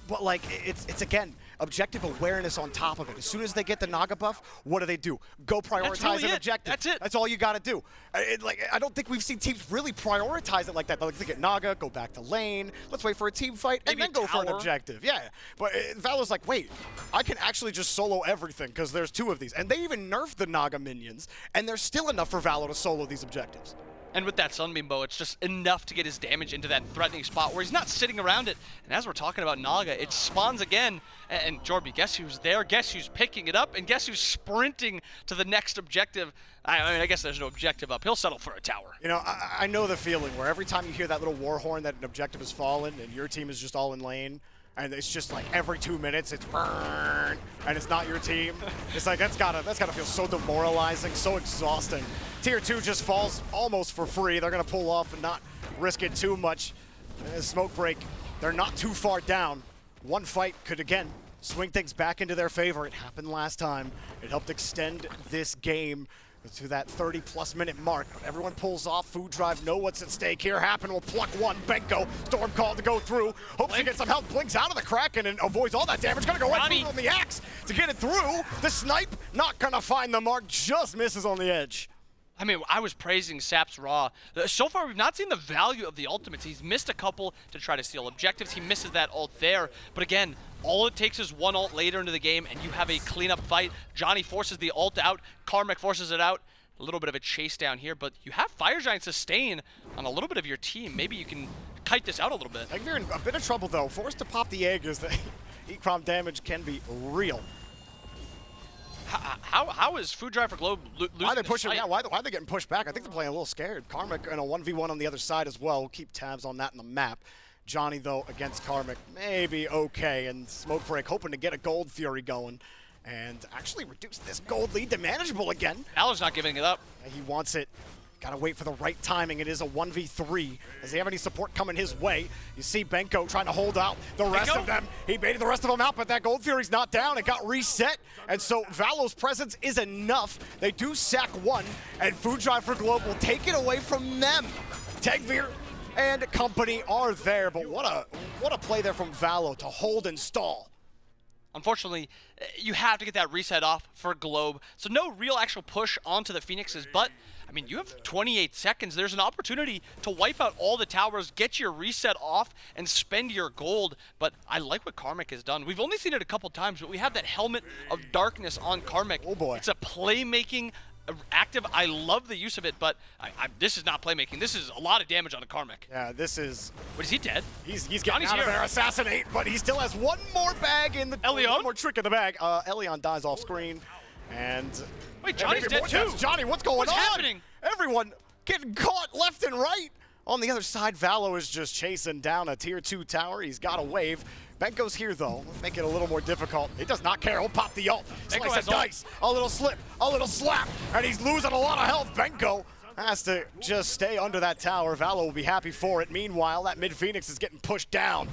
But like, it's again, objective awareness on top of it. As soon as they get the Naga buff, what do? Go prioritize an objective. That's it. That's all you got to do. I don't think we've seen teams really prioritize it like that. Like, they get Naga, go back to lane, let's wait for a team fight, Maybe and then go for an objective. Yeah, but Valo's like, wait, I can actually just solo everything because there's 2 of these. And they even nerfed the Naga minions, and there's still enough for Valo to solo these objectives. And with that Sunbeam bow, it's just enough to get his damage into that threatening spot where he's not sitting around it. And as we're talking about Naga, it spawns again. And Jorby, guess who's there? Guess who's picking it up? And guess who's sprinting to the next objective? I mean, I guess there's no objective up. He'll settle for a tower. You know, I know the feeling where every time you hear that little war horn that an objective has fallen and your team is just all in lane, and it's just like every 2 minutes it's burn, and it's not your team. It's like that's gotta feel so demoralizing, so exhausting. Tier 2 just falls almost for free. They're gonna pull off and not risk it too much. Smoke break, they're not too far down. One fight could again swing things back into their favor. It happened last time. It helped extend this game to that 30-plus minute mark. But everyone pulls off. Foodrive know what's at stake here. Happen will pluck one. Benko, Storm called to go through. Hopes to get some help. Blinks out of the Kraken and avoids all that damage. Gonna go right through on the axe to get it through. The snipe not gonna find the mark. Just misses on the edge. I mean, I was praising Sap's Raw. So far, we've not seen the value of the ultimates. He's missed a couple to try to steal objectives. He misses that ult there. But again, all it takes is one ult later into the game, and you have a cleanup fight. Johnny forces the ult out. Karmic forces it out. A little bit of a chase down here, but you have Fire Giant sustain on a little bit of your team. Maybe you can kite this out a little bit. They're in a bit of trouble, though. Forced to pop the egg as the Ekrom damage can be real. How is Foodrive for Globe losing? Why are they pushing? Yeah, why are they getting pushed back? I think they're playing a little scared. Karmic in a 1v1 on the other side as well. We'll keep tabs on that in the map. Johnny, though, against Karmic, maybe okay. And Smokebreak hoping to get a Gold Fury going and actually reduce this gold lead to manageable again. Valor's not giving it up. He wants it. Gotta wait for the right timing. It is a 1v3. Does he have any support coming his way? You see Benko trying to hold out the rest of them. He baited the rest of them out, but that Gold Fury's not down. It got reset, and so Valo's presence is enough. They do sack one, and Foodrive for Globe will take it away from them. Tegvir and company are there, but what a play there from Valo to hold and stall. Unfortunately, you have to get that reset off for Globe. So no real actual push onto the Phoenixes, but I mean, you have 28 seconds. There's an opportunity to wipe out all the towers, get your reset off, and spend your gold. But I like what Karmic has done. We've only seen it a couple times, but we have that helmet of darkness on Karmic. Oh boy. It's a playmaking active. I love the use of it, but this is not playmaking. This is a lot of damage on a Karmic. Yeah, this is... But is he dead? He's getting out of there, assassinate, but he still has one more bag in the... Elion? One more trick in the bag. Elion dies off screen, and... Wait, Johnny's dead too! Johnny, what's going on? What's happening? Everyone getting caught left and right. On the other side, Valo is just chasing down a tier 2 tower. He's got a wave. Benko's here, though. Make it a little more difficult. He does not care. He'll pop the ult. Slice of dice. A little slip. A little slap. And he's losing a lot of health. Benko has to just stay under that tower. Valo will be happy for it. Meanwhile, that mid Phoenix is getting pushed down.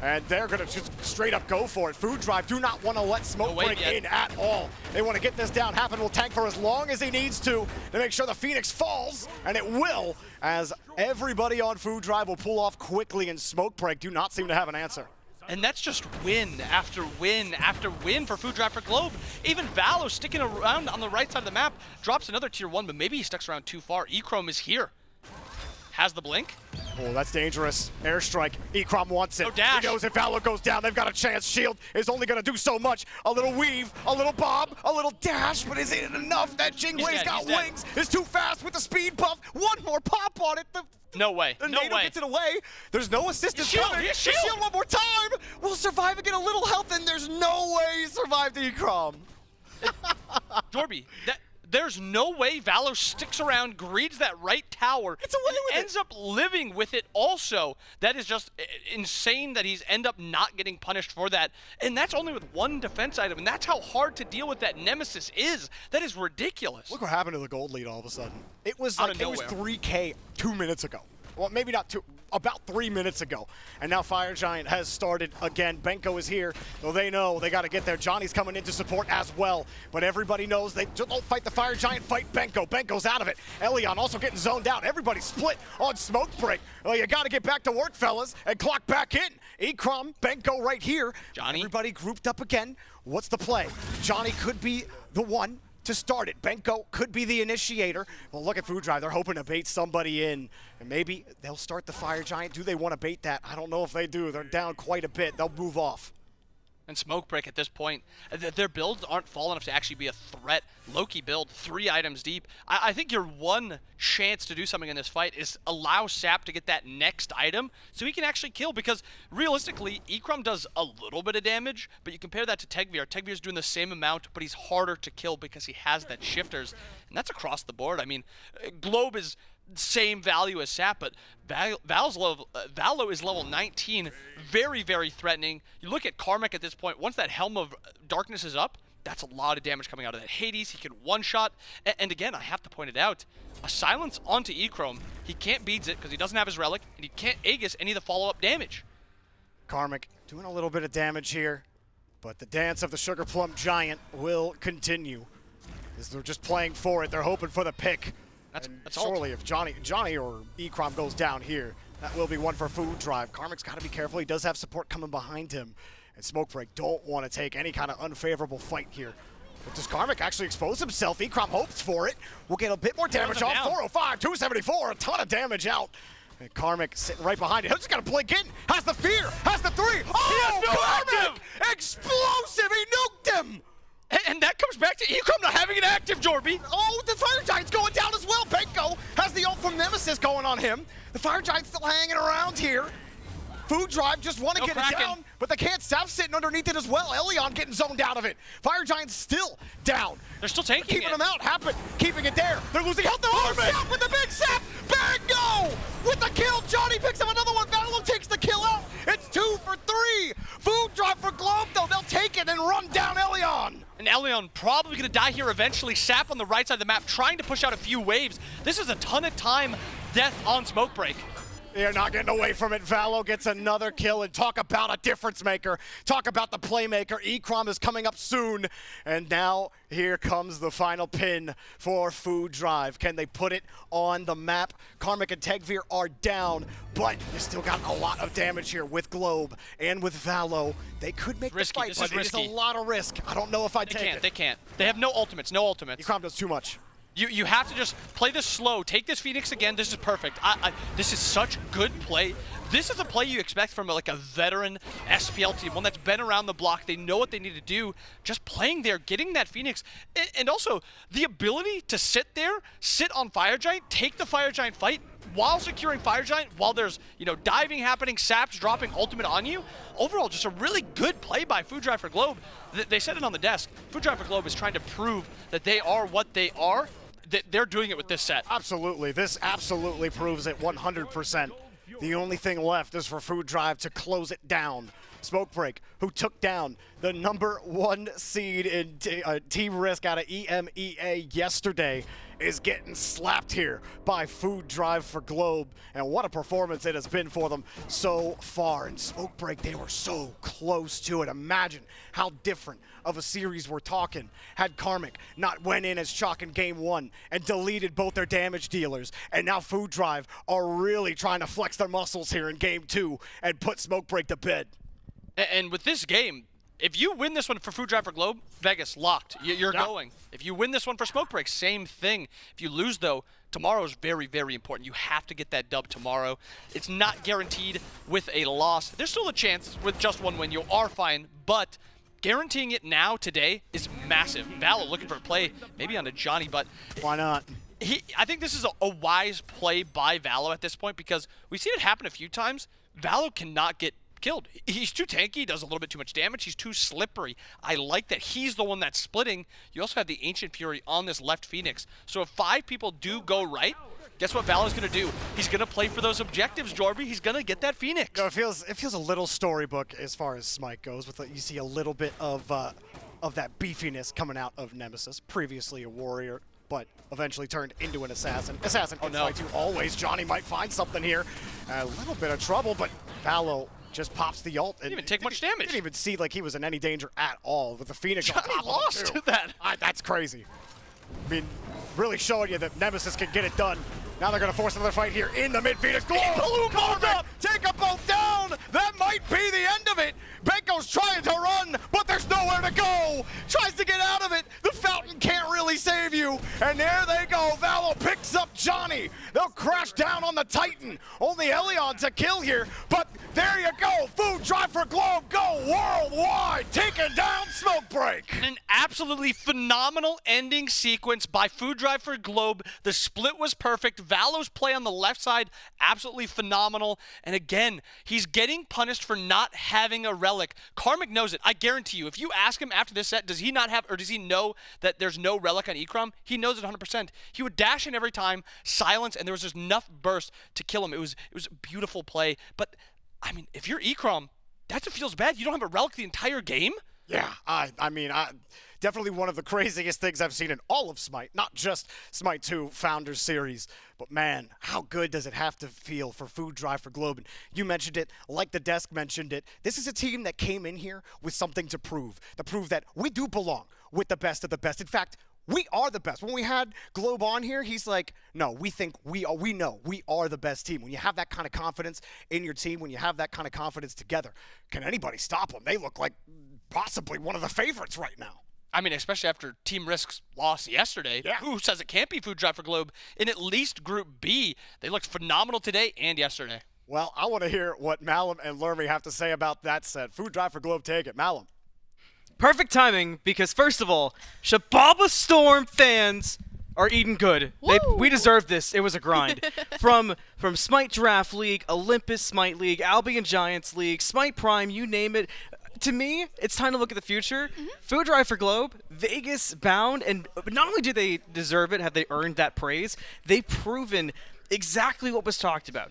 And they're going to just straight up go for it. Food Drive do not want to let Smoke break in at all. They want to get this down. Happen will tank for as long as he needs to make sure the Phoenix falls, and it will, as everybody on Food Drive will pull off quickly, and Smoke Break do not seem to have an answer. And that's just win after win after win for Food Drive for Globe. Even Valo sticking around on the right side of the map drops another tier 1, but maybe he sticks around too far. Echrome is here. Has the blink. Oh, that's dangerous. Airstrike. Ekrom wants it. No dash. He knows if Valo goes down, they've got a chance. Shield is only going to do so much. A little weave, a little bob, a little dash, but is it enough? That Jingwei's got wings. Is too fast with the speed buff. One more pop on it. No way. The No NATO way. gets it away. There's no assistance coming. Shield. Shield one more time. We'll survive and get a little health, and there's no way he survived Ekrom. Dorby, there's no way Valo sticks around, greeds that right tower, It's away with ends up living with it also. That is just insane that he's end up not getting punished for that. And that's only with one defense item, and that's how hard to deal with that Nemesis is. That is ridiculous. Look what happened to the gold lead all of a sudden. It was Out like of it was nowhere. 3K 2 minutes ago. Well, maybe not 2, about 3 minutes ago. And now Fire Giant has started again. Benko is here, though they know they got to get there. Johnny's coming in to support as well. But everybody knows they don't fight the Fire Giant, fight Benko. Benko's out of it. Elion also getting zoned out. Everybody split on Smoke Break. Well, you got to get back to work, fellas, and clock back in. Ekrom, Benko right here. Johnny. Everybody grouped up again. What's the play? Johnny could be the one to start it. Benko could be the initiator. Well, look at Food Drive. They're hoping to bait somebody in, and maybe they'll start the Fire Giant. Do they want to bait that? I don't know if they do. They're down quite a bit. They'll move off. And Smoke Break at this point, their builds aren't full enough to actually be a threat. Loki build, 3 items deep. I think your one chance to do something in this fight is allow Sept to get that next item so he can actually kill, because realistically, Ekrom does a little bit of damage, but you compare that to Tegvir. Tegvir's doing the same amount, but he's harder to kill because he has that shifters, and that's across the board. I mean, Globe is same value as Sept, but Valo is level 19, very, very threatening. You look at Karmic at this point, once that Helm of Darkness is up, that's a lot of damage coming out of that. Hades, he can one-shot, and again, I have to point it out, a silence onto Ekrom, he can't beads it because he doesn't have his relic, and he can't Aegis any of the follow-up damage. Karmic doing a little bit of damage here, but the dance of the Sugar Plum Giant will continue. As they're just playing for it, they're hoping for the pick. That's surely if Johnny or Ekrom goes down here, that will be one for Food Drive. Karmic's got to be careful. He does have support coming behind him. And Smoke Break don't want to take any kind of unfavorable fight here. But does Karmic actually expose himself? Ekrom hopes for it. We'll get a bit more damage off. 405, 274, a ton of damage out. And Karmic sitting right behind it. He's just got to blink in. Has the fear, has the 3. Oh, Karmic! Explosive, he nuked him! And that comes back to Ekrom not having an active, Jorby. Oh, the Fire Giant's going down as well. Benko has the ult from Nemesis going on him. The Fire Giant's still hanging around here. Food Drive just want to get it down, but they can't. Sap's sitting underneath it as well. Elion getting zoned out of it. Fire Giant's still down. They're still taking keeping them out. Happen, keeping it there. They're losing health. Sap with the big Sap. Bengo with the kill. Johnny picks up another one. Valo takes the kill out. It's 2 for 3. Food Drive for Globe, though. They'll take it and run down Elion. And Elion probably going to die here eventually. Sap on the right side of the map trying to push out a few waves. This is a ton of time death on Smoke Break. They're not getting away from it. Valo gets another kill, and talk about a difference maker. Talk about the playmaker. Ekrom is coming up soon. And now here comes the final pin for Food Drive. Can they put it on the map? Karmic and Tegvir are down, but you still got a lot of damage here with Globe and with Valo. They could make the fight, but it's a lot of risk. I don't know if I'd take it. They can't. They have no ultimates, no ultimates. Ekrom does too much. You have to just play this slow. Take this Phoenix again. This is perfect. This is such good play. This is a play you expect from like a veteran SPL team, one that's been around the block. They know what they need to do. Just playing there, getting that Phoenix, and also the ability to sit there, sit on Fire Giant, take the Fire Giant fight while securing Fire Giant, while there's, you know, diving happening, Sept's dropping ultimate on you. Overall, just a really good play by Food Drive for Globe. They said it on the desk. Food Drive for Globe is trying to prove that they are what they are. They're doing it with this set. Absolutely. This absolutely proves it 100%. The only thing left is for Food Drive to close it down. Smokebreak, who took down the #1 seed in Team Risk out of EMEA yesterday, is getting slapped here by Food Drive for Globe. And what a performance it has been for them so far. And Smokebreak, they were so close to it. Imagine how different of a series we're talking had Karmic not went in as Chalk in game 1 and deleted both their damage dealers. And now Food Drive are really trying to flex their muscles here in game 2 and put Smokebreak to bed. And with this game, if you win this one for Food Drive for Globe, Vegas locked. You're going. If you win this one for Smokebreak, same thing. If you lose, though, tomorrow is very, very important. You have to get that dub tomorrow. It's not guaranteed with a loss. There's still a chance with just one win. You are fine, but guaranteeing it now, today, is massive. Valo looking for a play, maybe on to Johnny, but why not? I think this is a wise play by Valo at this point, because we've seen it happen a few times. Valo cannot get killed. He's too tanky, he does a little bit too much damage, he's too slippery. I like that he's the one that's splitting. You also have the Ancient Fury on this left Phoenix. So if 5 people do go right, guess what Valo's going to do? He's going to play for those objectives, Jorby. He's going to get that Phoenix. No, it feels a little storybook as far as Smite goes. You see a little bit of that beefiness coming out of Nemesis, previously a warrior, but eventually turned into an assassin. Assassin can fight you always. Johnny might find something here. A little bit of trouble, but Valo just pops the ult. And didn't even take much damage. Didn't even see like he was in any danger at all with the Phoenix on top lost of him, to that. That's crazy. I mean, really showing you that Nemesis can get it done. Now they're going to force another fight here in the mid-Phoenix. Balloon up! Take a boat down! That might be the end of it! Benko's trying to run, but there's nowhere to go! Tries to get out of it! The fountain can't really save you! And there they go! Valo picks up Johnny! They'll crash down on the Titan! Only Elion to kill here, but there you go! Food Drive for Globe, go worldwide! Taking down Smokebreak! An absolutely phenomenal ending sequence by Food Drive for Globe. The split was perfect. Valo's play on the left side, absolutely phenomenal. And again, he's getting punished for not having a relic. Karmic knows it. I guarantee you, if you ask him after this set, does he not have, or does he know that there's no relic on Ikram? He knows it 100%. He would dash in every time, silence, and there was just enough burst to kill him. It was a beautiful play. But, I mean, if you're Ikram, that just feels bad. You don't have a relic the entire game? Yeah, I mean, definitely one of the craziest things I've seen in all of Smite, not just Smite 2 Founders Series. But man, how good does it have to feel for Food Drive for Globe? And you mentioned it, like the desk mentioned it. This is a team that came in here with something to prove that we do belong with the best of the best. In fact, we are the best. When we had Globe on here, he's like, no, we think we know we are the best team. When you have that kind of confidence in your team, when you have that kind of confidence together, can anybody stop them? They look like possibly one of the favorites right now. I mean, especially after Team Risk's loss yesterday. Yeah. Who says it can't be Food Drive for Globe in at least Group B? They looked phenomenal today and yesterday. Well, I want to hear what Malum and Lermy have to say about that set. Food Drive for Globe, take it. Malum. Perfect timing, because first of all, Shababa Storm fans are eating good. We deserve this. It was a grind. From Smite Draft League, Olympus Smite League, Albion Giants League, Smite Prime, you name it. To me, it's time to look at the future. Food Drive for Globe, Vegas bound, and not only do they deserve it, have they earned that praise, they've proven exactly what was talked about.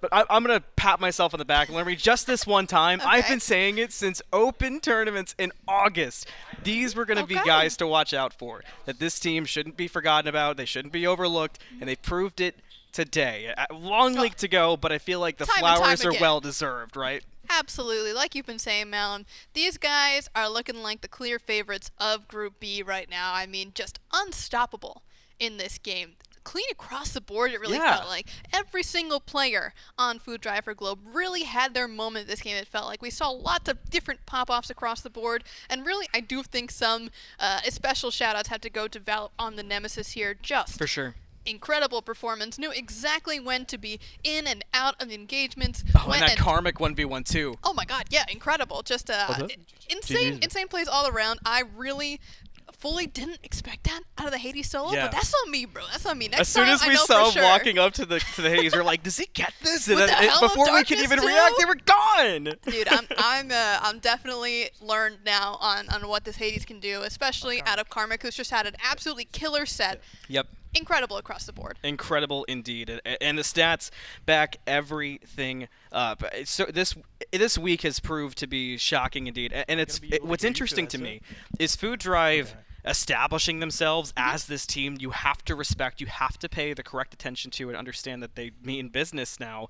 But I'm going to pat myself on the back and let me just this one time. Okay. I've been saying it since open tournaments in August. These were going to be guys to watch out for, that this team shouldn't be forgotten about, they shouldn't be overlooked, and they proved it today. Long league to go, but I feel like the flowers are well-deserved, right? Absolutely. Like you've been saying, Malum, these guys are looking like the clear favorites of Group B right now. I mean, just unstoppable in this game. clean across the board, it really felt like. Every single player on Food Drive for Globe really had their moment this game, it felt like. We saw lots of different pop-offs across the board, and really, I do think some special shout-outs have to go to Valve on the Nemesis here. Just for sure. Incredible performance. Knew exactly when to be in and out of engagements. Oh, and that Karmic 1v1 too. Oh my god, yeah, incredible. Just insane plays all around. I really fully didn't expect that out of the Hades solo, but that's on me, bro. That's on me. Next as soon as we saw him walking up to the Hades, we're like, does he get this? And before we could even react, they were gone. Dude, I'm definitely learned now on what this Hades can do, especially out of Karmic, who's just had an absolutely killer set. Yep. Incredible across the board. Incredible indeed, and the stats back everything up. So this week has proved to be shocking indeed, and what's interesting to me is Food Drive establishing themselves as this team you have to respect, you have to pay the correct attention to, and understand that they mean business now.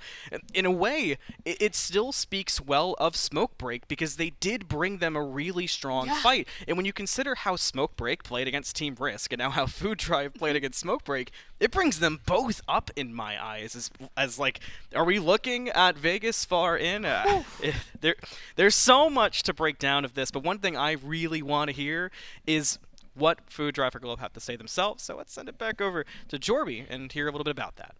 In a way, it still speaks well of Smokebreak because they did bring them a really strong fight. And when you consider how Smokebreak played against Team Risk and now how Food Drive played against Smokebreak, it brings them both up in my eyes as like, are we looking at Vegas far in? There's so much to break down of this, but one thing I really want to hear is what Food Drive for Globe have to say themselves. So let's send it back over to Jorby and hear a little bit about that.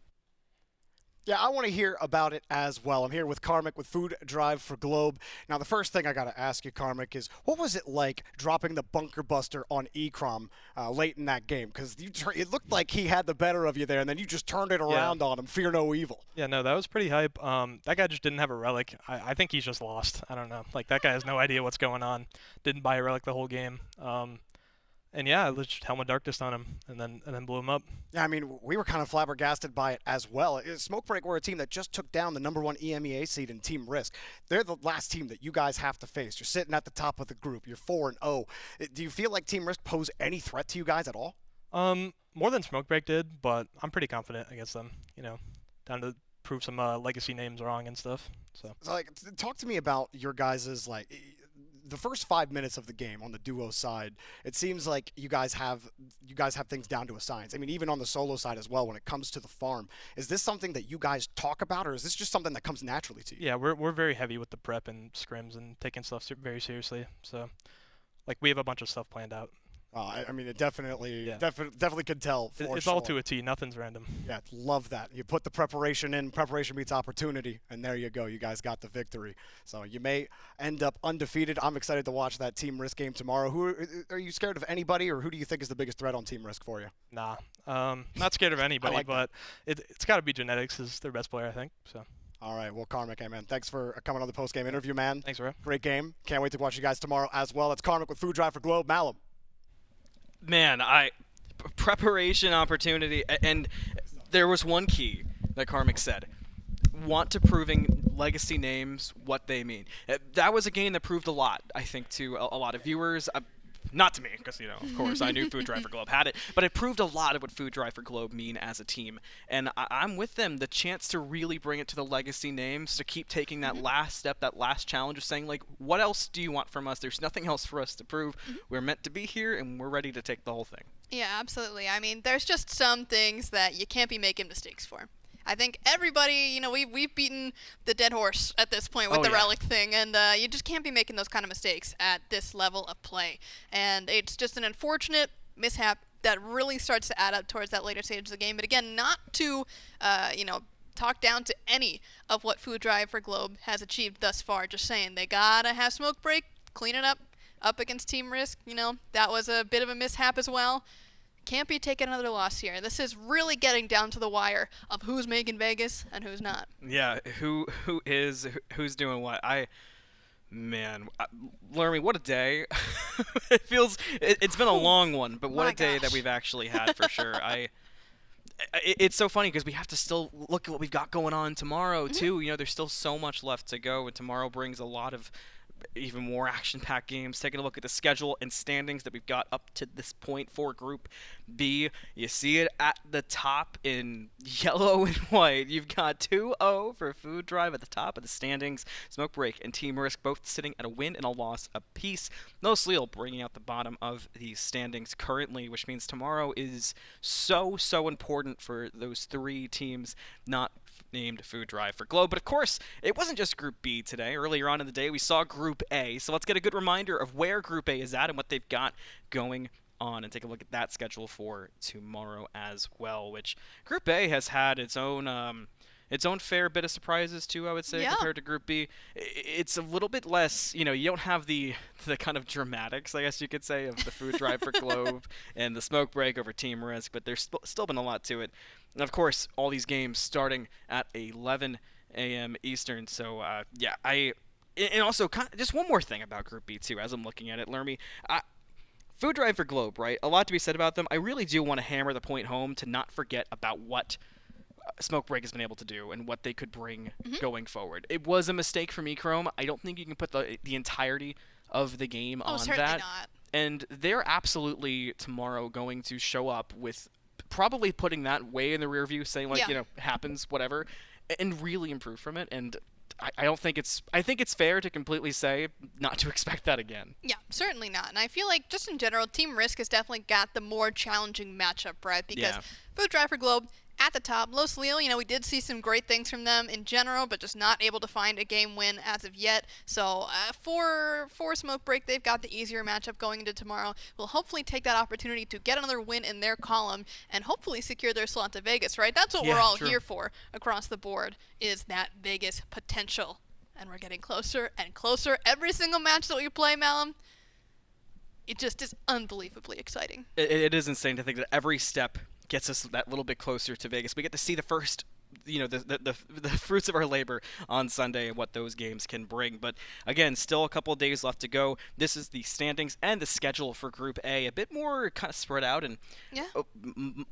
Yeah, I want to hear about it as well. I'm here with Karmic with Food Drive for Globe. Now, the first thing I got to ask you, Karmic, is what was it like dropping the Bunker Buster on Ekrom late in that game? Because it looked like he had the better of you there, and then you just turned it around on him. Fear no evil. Yeah, no, that was pretty hype. That guy just didn't have a relic. I think he's just lost. I don't know. Like, that guy has no idea what's going on. Didn't buy a relic the whole game. And yeah, I just Helm of Darkness on him, and then blew him up. Yeah, I mean, we were kind of flabbergasted by it as well. Smokebreak were a team that just took down the #1 EMEA seed in Team Risk. They're the last team that you guys have to face. You're sitting at the top of the group. You're 4-0. Do you feel like Team Risk pose any threat to you guys at all? More than Smokebreak did, but I'm pretty confident against them. You know, down to prove some legacy names wrong and stuff. So like, talk to me about your guys' like. The first 5 minutes of the game on the duo side, it seems like you guys have things down to a science. I mean, even on the solo side as well, when it comes to the farm, is this something that you guys talk about, or is this just something that comes naturally to you? Yeah, we're very heavy with the prep and scrims and taking stuff very seriously. So, like, we have a bunch of stuff planned out. I mean, it definitely could tell. It's all to a T. Nothing's random. Yeah, love that. You put the preparation in. Preparation meets opportunity, and there you go. You guys got the victory. So you may end up undefeated. I'm excited to watch that Team Risk game tomorrow. Are you scared of anybody, or who do you think is the biggest threat on Team Risk for you? Nah, not scared of anybody, but it's got to be Genetics is their best player, I think. So. All right, well, Karmic, hey, man, thanks for coming on the post-game interview, man. Thanks, bro. Great game. Can't wait to watch you guys tomorrow as well. It's Karmic with Food Drive for Globe. Malum. Man, preparation, opportunity, and there was one key that Karmic said. Want to proving legacy names what they mean. That was a game that proved a lot, I think, to a lot of viewers. Not to me, because, of course, I knew Food Drive for Globe had it, but it proved a lot of what Food Drive for Globe mean as a team. And I'm with them. The chance to really bring it to the legacy names, to keep taking that last step, that last challenge of saying, like, what else do you want from us? There's nothing else for us to prove. We're meant to be here, and we're ready to take the whole thing. Yeah, absolutely. I mean, there's just some things that you can't be making mistakes for. I think everybody, we've beaten the dead horse at this point with the relic thing, and you just can't be making those kind of mistakes at this level of play. And it's just an unfortunate mishap that really starts to add up towards that later stage of the game. But again, not to, talk down to any of what Food Drive for Globe has achieved thus far. Just saying, they gotta have Smokebreak, clean it up against Team Risk. That was a bit of a mishap as well. Can't be taking another loss here. This is really getting down to the wire of who's making Vegas and who's not. Yeah, who's doing what. Lermy, what a day. It's been a long one, but what a day that we've actually had for sure. It's so funny because we have to still look at what we've got going on tomorrow too. There's still so much left to go, and tomorrow brings a lot of even more action-packed games. Taking a look at the schedule and standings that we've got up to this point for Group B. You see it at the top in yellow and white. You've got 2-0 for Food Drive at the top of the standings. Smoke Break and Team Risk both sitting at a win and a loss apiece. Los Leal bringing out the bottom of the standings currently, which means tomorrow is so important for those 3 teams not named Food Drive for Globe. But of course, it wasn't just Group B today. Earlier on in the day, we saw Group A. So let's get a good reminder of where Group A is at and what they've got going on, and take a look at that schedule for tomorrow as well, which Group A has had its own fair bit of surprises too, I would say, compared to Group B. It's a little bit less, you don't have the kind of dramatics, I guess you could say, of the Food Drive for Globe and the Smoke Break over Team Risk, but there's still been a lot to it. And of course, all these games starting at 11 a.m. Eastern. So, and also just one more thing about Group B too, as I'm looking at it, Lermy. Food Drive for Globe, right? A lot to be said about them. I really do want to hammer the point home to not forget about what Smoke Break has been able to do and what they could bring going forward. It was a mistake for me, Chrome. I don't think you can put the entirety of the game on certainly that. Not. And they're absolutely tomorrow going to show up with probably putting that way in the rear view, saying like, happens, whatever, and really improve from it. And I think it's fair to completely say not to expect that again. Yeah, certainly not. And I feel like just in general, Team Risk has definitely got the more challenging matchup, right? Because Food Drive for Globe at the top, Los Leal, we did see some great things from them in general, but just not able to find a game win as of yet. So for Smoke Break, they've got the easier matchup going into tomorrow. We'll hopefully take that opportunity to get another win in their column and hopefully secure their slot to Vegas, right? That's what we're all here for across the board, is that Vegas potential. And we're getting closer and closer every single match that we play, Malum. It just is unbelievably exciting. It is insane to think that every step gets us that little bit closer to Vegas. We get to see the first, the fruits of our labor on Sunday and what those games can bring. But again, still a couple of days left to go. This is the standings and the schedule for Group A, a bit more kind of spread out. And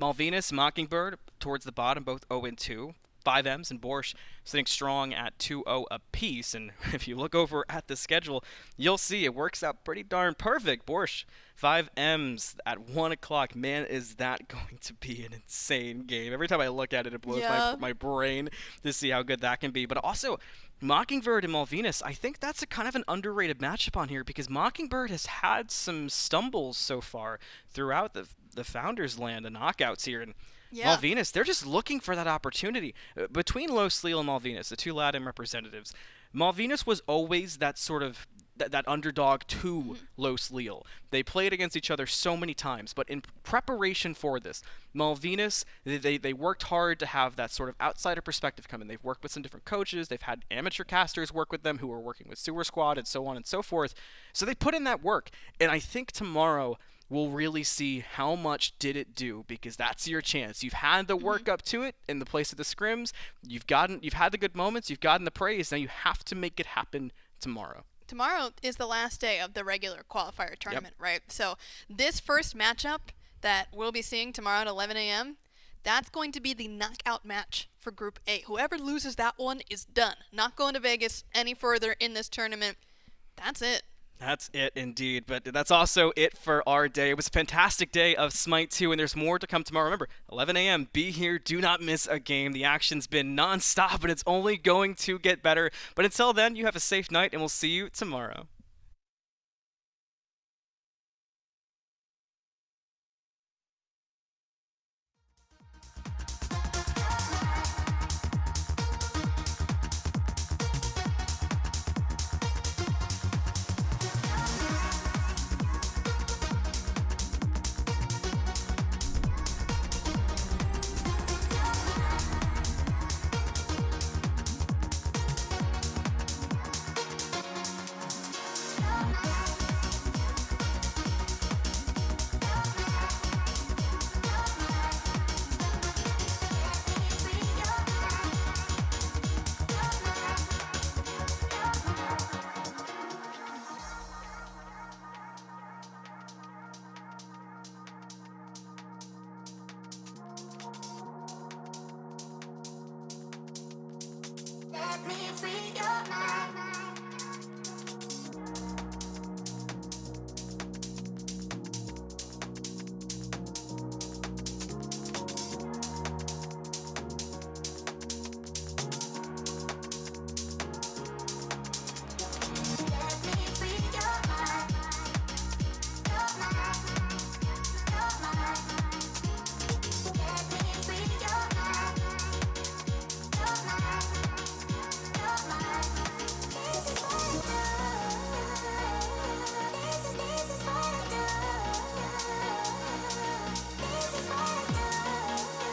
Malvinas, Mockingbird towards the bottom, both 0-2. 5Ms and Borscht sitting strong at 2-0 apiece. And if you look over at the schedule, you'll see it works out pretty darn perfect. Borscht, 5Ms at 1 o'clock. Man, is that going to be an insane game. Every time I look at it, it blows my brain to see how good that can be. But also, Mockingbird and Malvinas, I think that's a kind of an underrated matchup on here, because Mockingbird has had some stumbles so far throughout the Founders Land, the knockouts here. And Malvinas, they're just looking for that opportunity. Between Los Leal and Malvinas, the 2 Latin representatives, Malvinas was always that sort of that underdog to Los Leal. They played against each other so many times, but in preparation for this, Malvinas, they worked hard to have that sort of outsider perspective come in. They've worked with some different coaches. They've had amateur casters work with them who are working with Sewer Squad and so on and so forth. So they put in that work, and I think tomorrow we'll really see how much did it do, because that's your chance. You've had the work up to it in the place of the scrims. You've had the good moments. You've gotten the praise. Now you have to make it happen tomorrow. Tomorrow is the last day of the regular qualifier tournament, right? So this first matchup that we'll be seeing tomorrow at 11 a.m., that's going to be the knockout match for Group A. Whoever loses that one is done. Not going to Vegas any further in this tournament. That's it. That's it indeed, but that's also it for our day. It was a fantastic day of Smite 2, and there's more to come tomorrow. Remember, 11 a.m., be here, do not miss a game. The action's been non-stop, and it's only going to get better. But until then, you have a safe night, and we'll see you tomorrow.